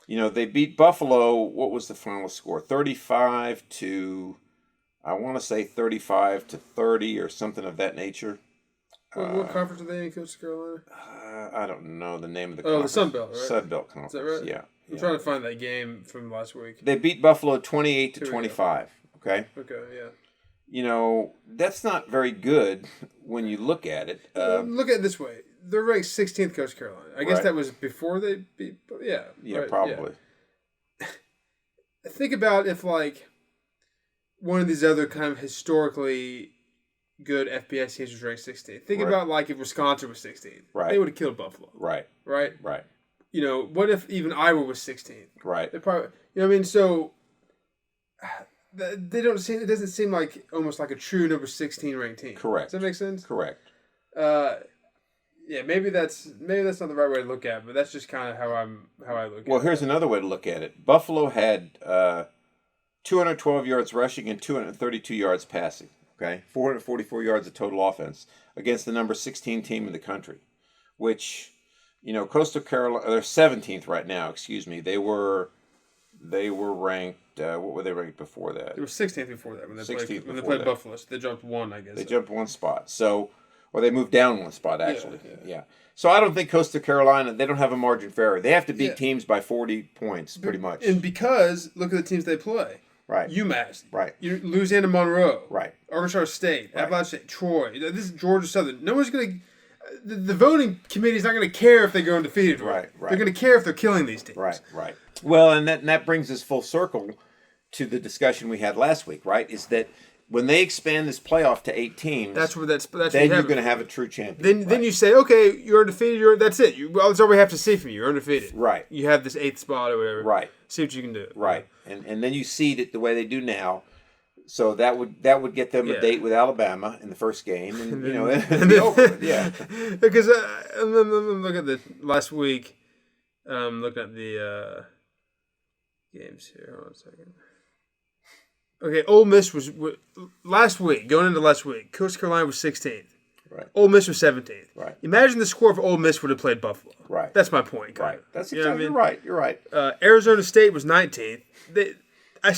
They beat Buffalo. What was the final score? 35-30 or something of that nature. What conference are they in, Coastal Carolina? I don't know the name of the conference. The Sun Belt, right? Sun Belt Conference. Is that right? Yeah. I'm trying to find that game from last week. They beat Buffalo 28-25. Okay. Okay. Yeah. That's not very good when you look at it. Look at it this way. They're ranked 16th, Coastal Carolina. I guess that was before they beat... Yeah. Yeah, right, probably. Yeah. Think about if, one of these other kind of historically good FBS teams was ranked 16th. Think Right. about like if Wisconsin was 16th. Right. They would have killed Buffalo. Right. Right? Right. You know, what if even Iowa was 16th? Right. They probably, you know what I mean? So they don't seem, it doesn't seem like almost like a true number 16 ranked team. Correct. Does that make sense? Correct. Yeah, maybe that's not the right way to look at it, but that's just kind of how I look at it. Well, here's another way to look at it. Buffalo had 212 yards rushing and 232 yards passing. Okay, 444 yards of total offense against the number 16 team in the country, which, you know, Coastal Carolina, they're 17th right now. Excuse me. They were ranked. What were they ranked before that? They were 16th before that when they played Buffalo. So they jumped one, I guess. They jumped one spot. So, or they moved down one spot actually. Yeah. So I don't think Coastal Carolina. They don't have a margin for error. They have to beat teams by 40 points, pretty much. And because look at the teams they play. Right. UMass. Right. Louisiana Monroe. Right. Arkansas State. Right. Appalachian State. Troy. This is Georgia Southern. No one's going to... The voting committee is not going to care if they go undefeated. Right. They're going to care if they're killing these teams. Right. Well, and that brings us full circle to the discussion we had last week, right? Is that when they expand this playoff to 8 teams, that's then you're going to have a true champion. Then you say, okay, you're undefeated. That's it. That's all we have to see from you. You're undefeated. Right. You have this 8th spot or whatever. Right. See what you can do. Right. And then you seed it the way they do now. So that would get them a date with Alabama in the first game, and you know, it'd be over. Yeah. Because I'm looking at the last week. Looking at the games here. Hold on a second. Okay, Ole Miss was last week. Going into last week, Coastal Carolina was 16th. Right. Ole Miss was 17th. Right. Imagine the score if Ole Miss would have played Buffalo. Right. That's my point. Right. That's you know exactly what I mean? You're right. Arizona State was 19th. I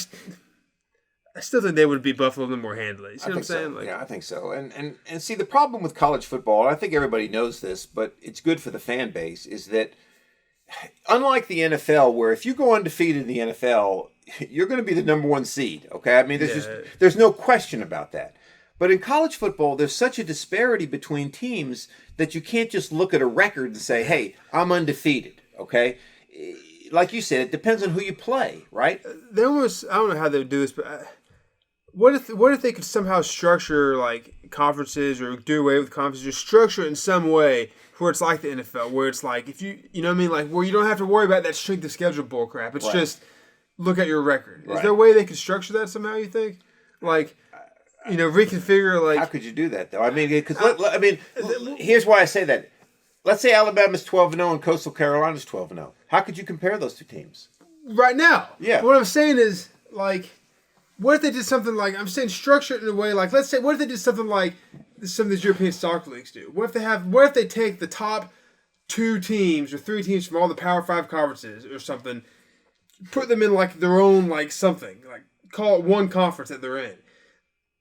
still think they would beat Buffalo a little more handily. You see what I'm saying? So. Yeah, I think so. And see, the problem with college football, and I think everybody knows this, but it's good for the fan base, is that unlike the NFL, where if you go undefeated in the NFL, you're going to be the number 1 seed. Okay, I mean, there's no question about that. But in college football, there's such a disparity between teams that you can't just look at a record and say, "Hey, I'm undefeated." Okay, like you said, it depends on who you play, right? They almost, I don't know how they would do this, but what if they could somehow structure like conferences or do away with conferences or structure it in some way where it's like the NFL, where it's like if you know what I mean, like where you don't have to worry about that strength of schedule bull crap. It's just look at your record. Is there a way they could structure that somehow? You think, like, you know, reconfigure like? How could you do that though? I mean, here's why I say that. Let's say Alabama's 12-0 and Coastal Carolina's 12-0. How could you compare those two teams? Right now. Yeah. What I'm saying is, like, what if they did something like, I'm saying structure it in a way, like, let's say, what if they did something like some of these European soccer leagues do? What if they take the top 2 teams or 3 teams from all the Power 5 conferences or something, put them in, like, their own, like, something, like, call it one conference that they're in.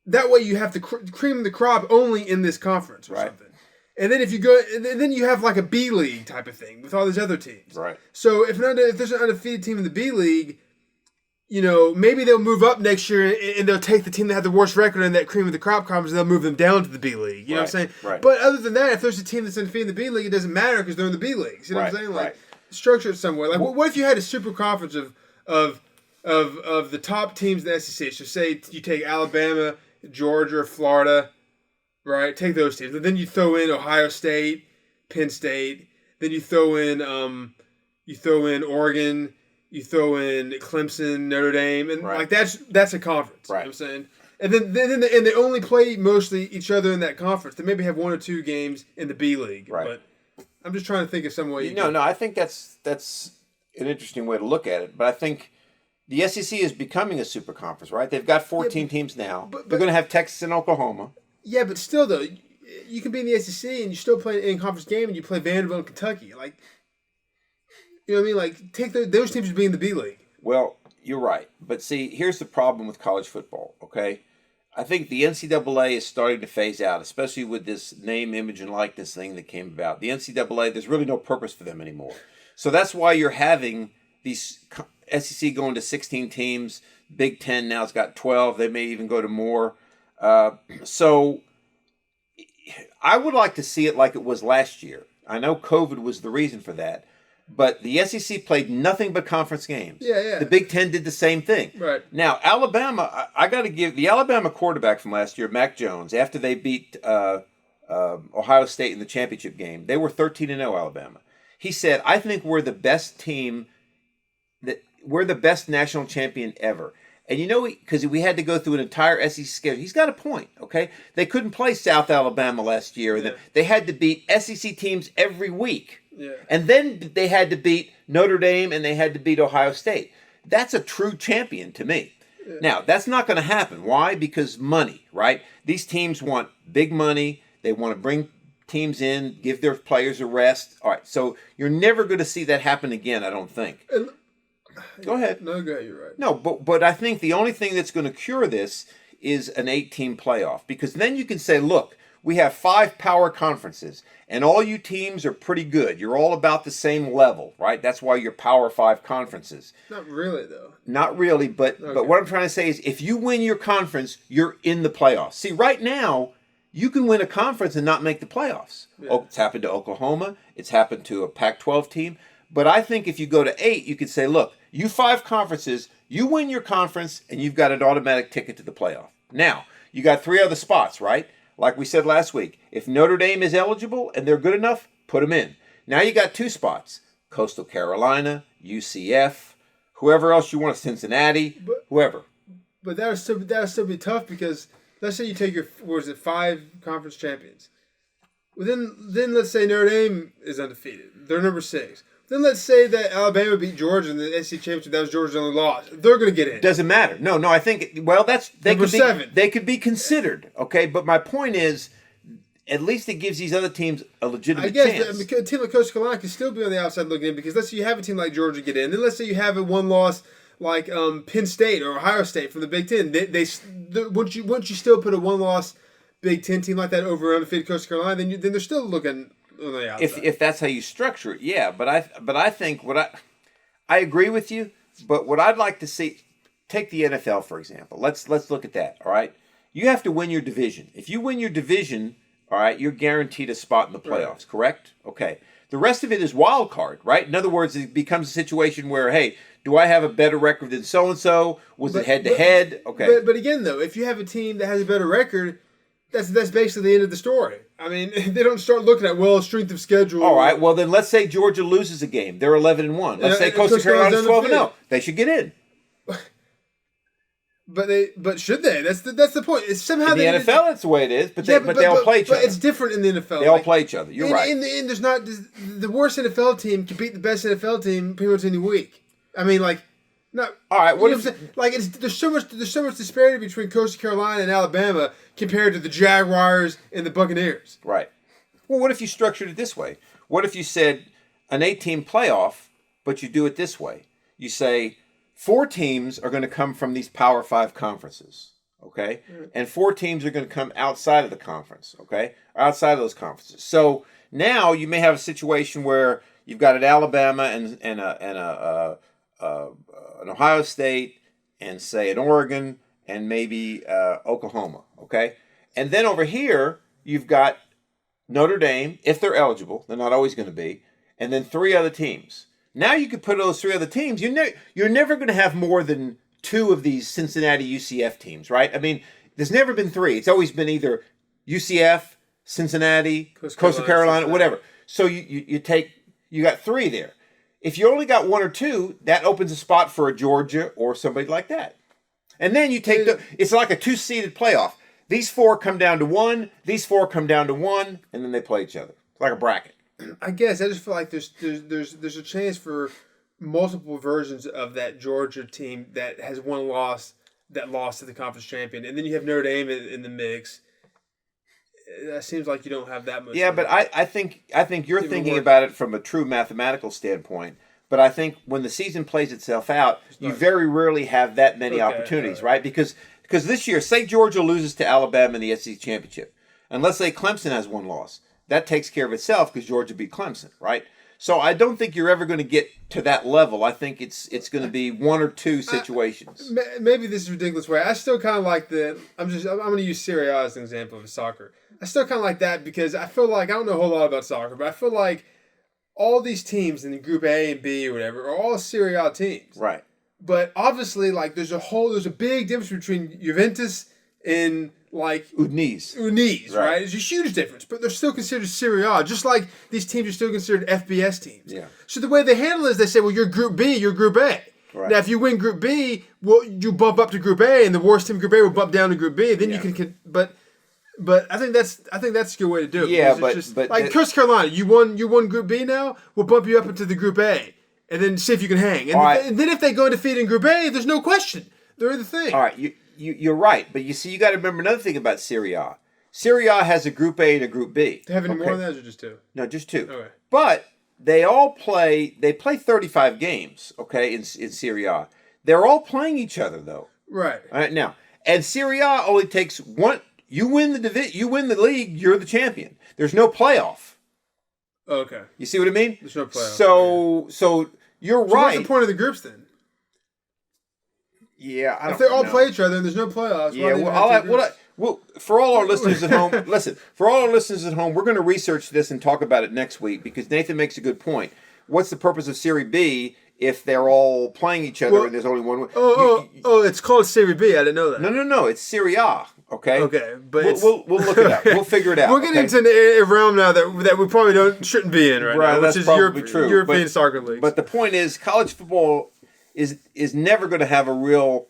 That way you have the cream of the crop only in this conference or something. And then if you go, and then you have like a B League type of thing with all these other teams. Right. So if there's an undefeated team in the B League, you know, maybe they'll move up next year and they'll take the team that had the worst record in that cream of the crop conference and they'll move them down to the B League. You know what I'm saying? Right. But other than that, if there's a team that's undefeated in the B League, it doesn't matter because they're in the B League. You know what I'm saying? Like structure it somewhere. Like what if you had a super conference of the top teams in the SEC? So say you take Alabama, Georgia, Florida. Right, take those teams. But then you throw in Ohio State, Penn State. Then you throw in Oregon. You throw in Clemson, Notre Dame, and like that's a conference. Right. You know what I'm saying, and then they only play mostly each other in that conference. They maybe have 1 or 2 games in the B League. Right. But I'm just trying to think of some way. No. I think that's an interesting way to look at it. But I think the SEC is becoming a super conference. Right. They've got 14 teams now. But they're going to have Texas and Oklahoma. Yeah, but still, though, you can be in the SEC and you still play an in-conference game and you play Vanderbilt and Kentucky. Like, you know what I mean? Like, take those teams to be in the B League. Well, you're right. But see, here's the problem with college football, okay? I think the NCAA is starting to phase out, especially with this name, image, and likeness thing that came about. The NCAA, there's really no purpose for them anymore. So that's why you're having these SEC going to 16 teams. Big Ten now has got 12. They may even go to more. So I would like to see it like it was last year. I know COVID was the reason for that, But the SEC played nothing but conference games. Yeah. The Big Ten did the same thing. Right. Now, Alabama, I got to give the Alabama quarterback from last year, Mac Jones, after they beat Ohio State in the championship game, they were 13-0 Alabama. He said, I think we're the best team, we're the best national champion ever. And you know, because we had to go through an entire SEC schedule. He's got a point, okay? They couldn't play South Alabama last year. Yeah. They had to beat SEC teams every week. Yeah. And then they had to beat Notre Dame and they had to beat Ohio State. That's a true champion to me. Yeah. Now, that's not going to happen. Why? Because money, right? These teams want big money. They want to bring teams in, give their players a rest. All right, so you're never going to see that happen again, I don't think. Go ahead. No, go ahead, you're right. No, but I think the only thing that's going to cure this is an 8-team playoff. Because then you can say, look, we have 5 power conferences, and all you teams are pretty good. You're all about the same level, right? That's why you're Power 5 conferences. Not really, though. Not really, but what I'm trying to say is if you win your conference, you're in the playoffs. See, right now, you can win a conference and not make the playoffs. Yeah. It's happened to Oklahoma. It's happened to a Pac-12 team. But I think if you go to 8, you could say, look, you 5 conferences, you win your conference, and you've got an automatic ticket to the playoff. Now, you got 3 other spots, right? Like we said last week, if Notre Dame is eligible and they're good enough, put them in. Now you got 2 spots, Coastal Carolina, UCF, whoever else you want, Cincinnati, whoever. But that would still be tough because let's say you take your 5 conference champions. Well, then let's say Notre Dame is undefeated. They're number 6. Then let's say that Alabama beat Georgia in the SEC championship. That was Georgia's only loss. They're going to get in. Doesn't matter. No. I think that's number 7. They could be considered. Okay, but my point is, at least it gives these other teams a legitimate chance. A team like Coastal Carolina can still be on the outside looking in because let's say you have a team like Georgia get in. Then let's say you have a one loss like Penn State or Ohio State from the Big Ten. They once you still put a one loss Big Ten team like that over undefeated Coastal Carolina, then they're still looking on the outside. If that's how you structure it, yeah. But I think I agree with you. But what I'd like to see, take the NFL for example. Let's look at that. All right, you have to win your division. If you win your division, all right, you're guaranteed a spot in the playoffs. Right. Correct? Okay. The rest of it is wild card, right? In other words, it becomes a situation where, hey, do I have a better record than so and so? Was it head to head? Okay. But again, though, if you have a team that has a better record, that's basically the end of the story. I mean, they don't start looking at strength of schedule. All right. Well, then let's say Georgia loses a game. They're 11-1. Let's say Coastal Carolina's 12-0. They should get in. But should they? That's the point. It's somehow in the NFL, that's the way it is. But they all play each other. But it's different in the NFL. They all play each other. You're right. In the end, there's not the worst NFL team can beat the best NFL team pretty much any week. I mean, like, no. All right. What if there's so much disparity between Coastal Carolina and Alabama compared to the Jaguars and the Buccaneers. Right. Well, what if you structured it this way? What if you said an 8-team playoff, but you do it this way? You say 4 teams are going to come from these Power 5 conferences, okay? And 4 teams are going to come outside of the conference, okay? Outside of those conferences. So now you may have a situation where you've got an Alabama and an Ohio State and, say, an Oregon and maybe Oklahoma, okay? And then over here, you've got Notre Dame, if they're eligible. They're not always going to be. And then 3 other teams. Now you could put those 3 other teams. You're never going to have more than 2 of these Cincinnati UCF teams, right? I mean, there's never been 3. It's always been either UCF, Cincinnati, Coastal Carolina, whatever. So you got 3 there. If you only got 1 or 2, that opens a spot for a Georgia or somebody like that. And then you take it's like a 2-seeded playoff. These 4 come down to 1, these 4 come down to 1, and then they play each other. It's like a bracket. I guess I just feel like there's a chance for multiple versions of that Georgia team that has one loss that lost to the conference champion, and then you have Notre Dame in the mix. That seems like you don't have that much. Yeah, but I think you're thinking about it from a true mathematical standpoint. But I think when the season plays itself out, you very rarely have that many opportunities, right? Because this year, say Georgia loses to Alabama in the SEC championship, and let's say Clemson has 1 loss. That takes care of itself because Georgia beat Clemson, right? So I don't think you're ever going to get to that level. I think it's going to be 1 or 2 situations. Maybe this is a ridiculous way. I still kind of like I'm going to use Serie A as an example of soccer. I still kind of like that because I feel like I don't know a whole lot about soccer, but I feel like all these teams in Group A and B or whatever are all Serie A teams. Right. But obviously, like, there's a big difference between Juventus and, like, Udinese, right? There's a huge difference, but they're still considered Serie A, just like these teams are still considered FBS teams. Yeah. So the way they handle it is they say, well, you're Group B, you're Group A. Right. Now, if you win Group B, well, you bump up to Group A, and the worst team in Group A will bump down to Group B. Then you can but I think that's a good way to do it. Yeah, but like Coast Carolina, you won Group B now. We'll bump you up into the Group A, and then see if you can hang. And then if they go undefeated in Group A, there's no question they're in the thing. All right, you're right, but you see, you got to remember another thing about Serie A. Serie A has a Group A and a Group B. Do they have any more than that, or just two? No, just two. Okay. But they play 35 games. Okay, in Serie A, they're all playing each other though. Right. All right now, and Serie A only takes one. You win the league, you're the champion. There's no playoff. Okay. You see what I mean? There's no playoff. So you're so right. What's the point of the groups then? Yeah, I don't know. If they all play each other and there's no playoffs, well, for all our listeners at home, listen. For all our listeners at home, we're going to research this and talk about it next week because Nathan makes a good point. What's the purpose of Serie B if they're all playing each other and there's only one? It's called Serie B. I didn't know that. No. It's Serie A. Okay. Okay, but we'll look it up. We'll figure it out. We're getting into a realm now that we probably shouldn't be in right now, which is probably true. European soccer leagues. But the point is, college football is never going to have a real.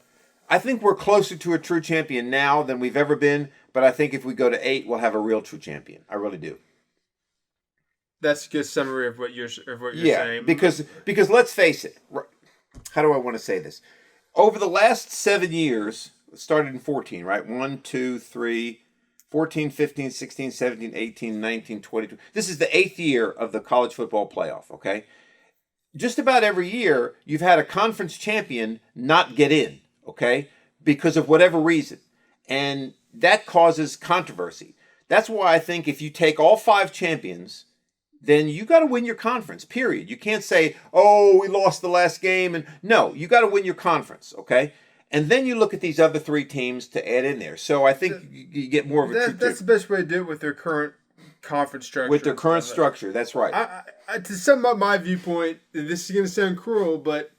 I think we're closer to a true champion now than we've ever been. But I think if we go to 8, we'll have a real true champion. I really do. That's a good summary of what you're saying. because let's face it. How do I want to say this? Over the last 7 years. Started in 14, right? 1, 2, 3, 14, 15, 16, 17, 18, 19, 22. This is the 8th year of the college football playoff, okay? Just about every year, you've had a conference champion not get in, okay? Because of whatever reason. And that causes controversy. That's why I think if you take all 5 champions, then you got to win your conference, period. You can't say, oh, we lost the last game. And no, you got to win your conference, okay? And then you look at these other 3 teams to add in there. So I think you get more of a true. That's the best way to do it with their current conference structure. With their current structure, that's right. To sum up my viewpoint, this is going to sound cruel, but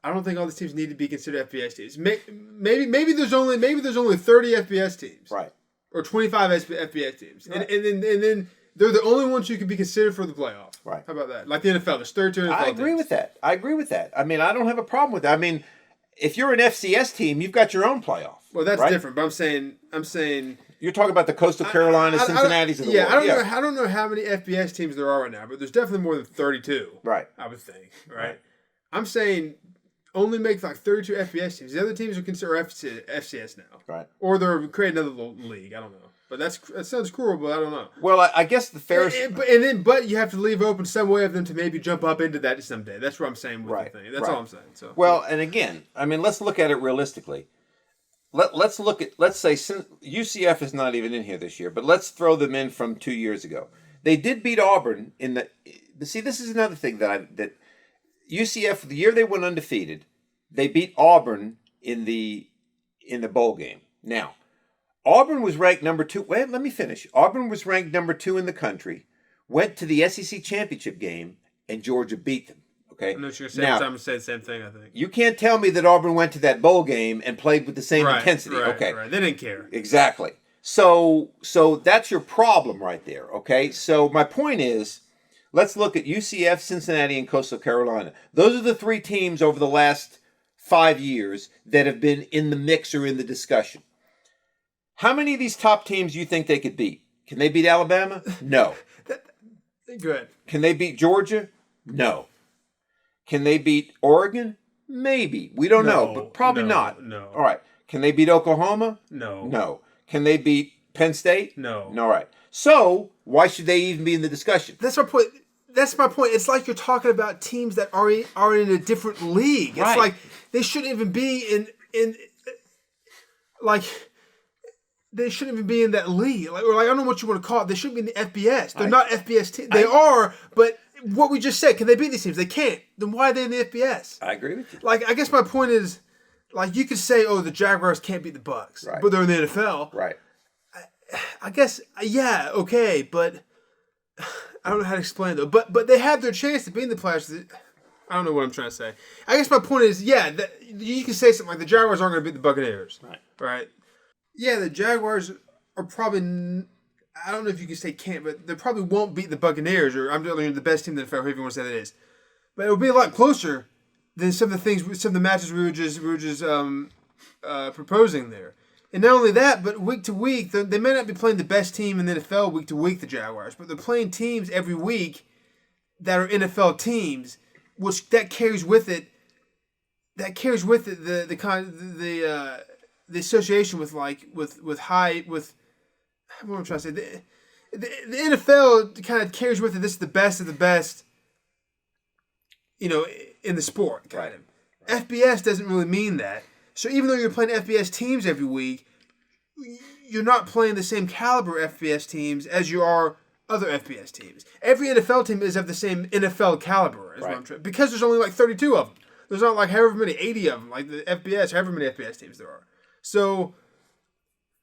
I don't think all these teams need to be considered FBS teams. Maybe there's only 30 FBS teams, right? Or 25 FBS teams, right. and then they're the only ones who can be considered for the playoff. Right? How about that? Like the NFL, there's 32 NFL I agree teams. with that. I mean, I don't have a problem with that. I mean. If you're an FCS team, you've got your own playoff. Well, that's right? different. But I'm saying you're talking about the Coastal Carolina, Cincinnati's of the world. I don't know how many FBS teams there are right now, but there's definitely more than 32. Right. I would think. Right. I'm saying only make like 32 FBS teams. The other teams are considered FCS now. Right. Or they're creating another little league. I don't know. But that sounds cruel, but I don't know. Well, I guess the fairest... But you have to leave open some way of them to maybe jump up into that someday. That's what I'm saying with the thing. That's all I'm saying. So. Well, and again, I mean, let's look at it realistically. Let's say UCF is not even in here this year, but let's throw them in from 2 years ago. They did beat Auburn in the... See, this is another thing that UCF, the year they went undefeated, they beat Auburn in the bowl game. Now... Auburn was ranked number 2. Wait, let me finish. Auburn was ranked number 2 in the country, went to the SEC championship game, and Georgia beat them. Okay. I know what you're saying. I'm going to say the same thing, I think. You can't tell me that Auburn went to that bowl game and played with the same intensity. Okay. Right. They didn't care. Exactly. So that's your problem right there. Okay. So my point is, let's look at UCF, Cincinnati, and Coastal Carolina. Those are the 3 teams over the last 5 years that have been in the mix or in the discussion. How many of these top teams do you think they could beat? Can they beat Alabama? No. Good. Can they beat Georgia? No. Can they beat Oregon? Maybe. We don't know, but probably not. No. All right. Can they beat Oklahoma? No. No. Can they beat Penn State? No. All right. So why should they even be in the discussion? That's my point. It's like you're talking about teams that are in a different league. Right. It's like they shouldn't even be in like... They shouldn't even be in that league. Like I don't know what you want to call it. They shouldn't be in the FBS. They're not FBS teams. They are, but what we just said, can they beat these teams? They can't. Then why are they in the FBS? I agree with you. Like, I guess my point is, like, you could say, oh, the Jaguars can't beat the Bucks, right. but they're in the NFL. Right. I guess, yeah, okay, but I don't know how to explain it, though. But they have their chance to be in the playoffs. I don't know what I'm trying to say. I guess my point is, you can say something like the Jaguars aren't going to beat the Buccaneers. Right? Yeah, the Jaguars are probably, I don't know if you can say can't, but they probably won't beat the Buccaneers, or I'm telling you, the best team in the NFL, whoever you want to say that is. But it'll be a lot closer than some of the matches we were just proposing there. And not only that, but week to week, they may not be playing the best team in the NFL week to week, the Jaguars, but they're playing teams every week that are NFL teams, which that carries with it the association with what I'm trying to say. The NFL kind of carries with it, this is the best of the best, in the sport. Kind of. FBS doesn't really mean that. So even though you're playing FBS teams every week, you're not playing the same caliber FBS teams as you are other FBS teams. Every NFL team is of the same NFL caliber, because there's only like 32 of them. There's not like however many, 80 of them, like the FBS, however many FBS teams there are. So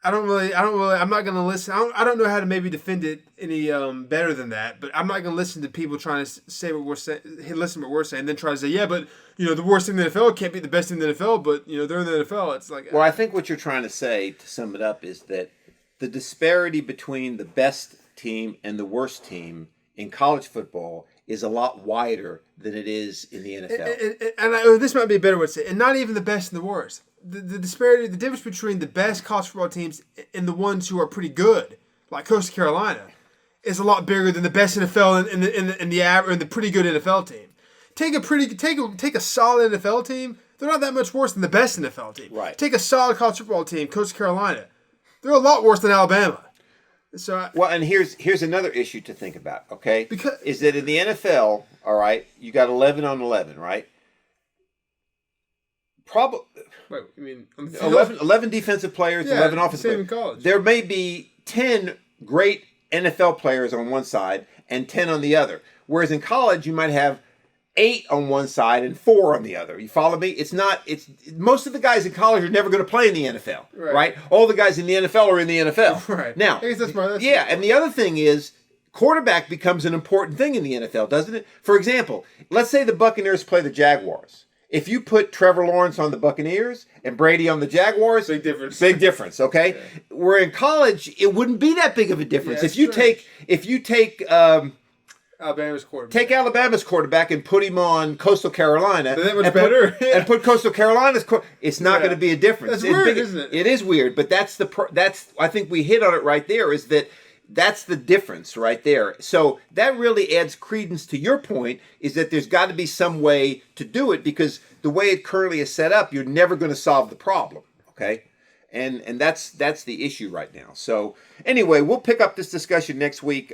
I'm not going to listen. I don't know how to maybe defend it any better than that, but I'm not going to listen to people trying to say what we're saying, listen to what we're saying, then try to say, yeah, but the worst thing in the NFL can't be the best thing in the NFL, but they're in the NFL. It's like, well, I think what you're trying to say, to sum it up, is that the disparity between the best team and the worst team in college football is a lot wider than it is in the NFL. And this might be a better way to say it, and not even the best and the worst. The disparity, the difference between the best college football teams and the ones who are pretty good, like Coastal Carolina, is a lot bigger than the best NFL and the pretty good NFL team. Take a solid NFL team. They're not that much worse than the best NFL team. Right. Take a solid college football team, Coastal Carolina. They're a lot worse than Alabama. And here's another issue to think about. Okay, is that in the NFL, all right, you got 11 on 11, right? Probably. Wait, you mean 11 defensive players, 11 offensive players. Same in college. There may be 10 great NFL players on one side and 10 on the other. Whereas in college, you might have 8 on one side and 4 on the other. You follow me? It's most of the guys in college are never going to play in the NFL, right? All the guys in the NFL are in the NFL. Right. Now, I guess that's and the other thing is, quarterback becomes an important thing in the NFL, doesn't it? For example, let's say the Buccaneers play the Jaguars. If you put Trevor Lawrence on the Buccaneers and Brady on the Jaguars, big difference. Big difference, okay? Yeah. Where in college, it wouldn't be that big of a difference. If you take Alabama's quarterback. Take Alabama's quarterback and put him on Coastal Carolina. Is that much better? And put Coastal Carolina's it's not going to be a difference. That's weird, isn't it? It is weird, but that's I think we hit on it right there, is that that's the difference right there. So that really adds credence to your point, is that there's got to be some way to do it, because the way it currently is set up, you're never going to solve the problem, okay? And that's the issue right now. So anyway, we'll pick up this discussion next week.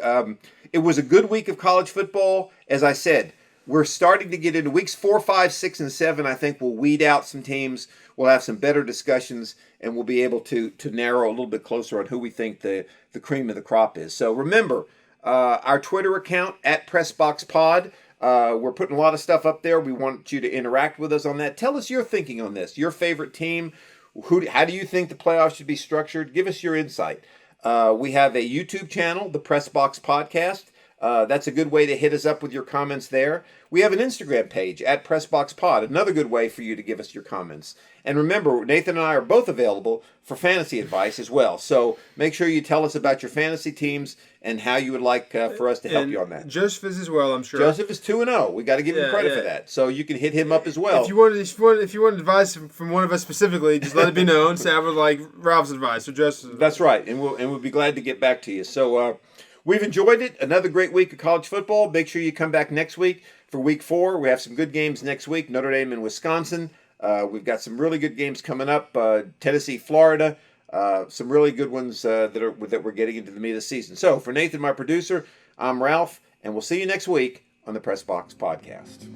It was a good week of college football. As I said, we're starting to get into weeks 4, 5, 6, and 7. I think we'll weed out some teams. We'll have some better discussions, and we'll be able to narrow a little bit closer on who we think the cream of the crop is. So remember, our Twitter account, @PressBoxPod. We're putting a lot of stuff up there. We want you to interact with us on that. Tell us your thinking on this, your favorite team. How do you think the playoffs should be structured? Give us your insight. We have a YouTube channel, the Press Box Podcast. That's a good way to hit us up with your comments there. We have an Instagram page, @PressBoxPod, another good way for you to give us your comments. And remember, Nathan and I are both available for fantasy advice as well. So make sure you tell us about your fantasy teams and how you would like for us to help you on that. Joseph is as well, I'm sure. Joseph is 2-0. We got to give him credit for that. So you can hit him up as well. If you want advice from one of us specifically, just let it be known. Say I would like Ralph's advice or Joseph's advice. That's right, and we'll be glad to get back to you. So we've enjoyed it. Another great week of college football. Make sure you come back next week for week 4. We have some good games next week. Notre Dame and Wisconsin. We've got some really good games coming up. Tennessee, Florida. Some really good ones that we're getting into the meat of the season. So for Nathan, my producer, I'm Ralph, and we'll see you next week on the Press Box Podcast.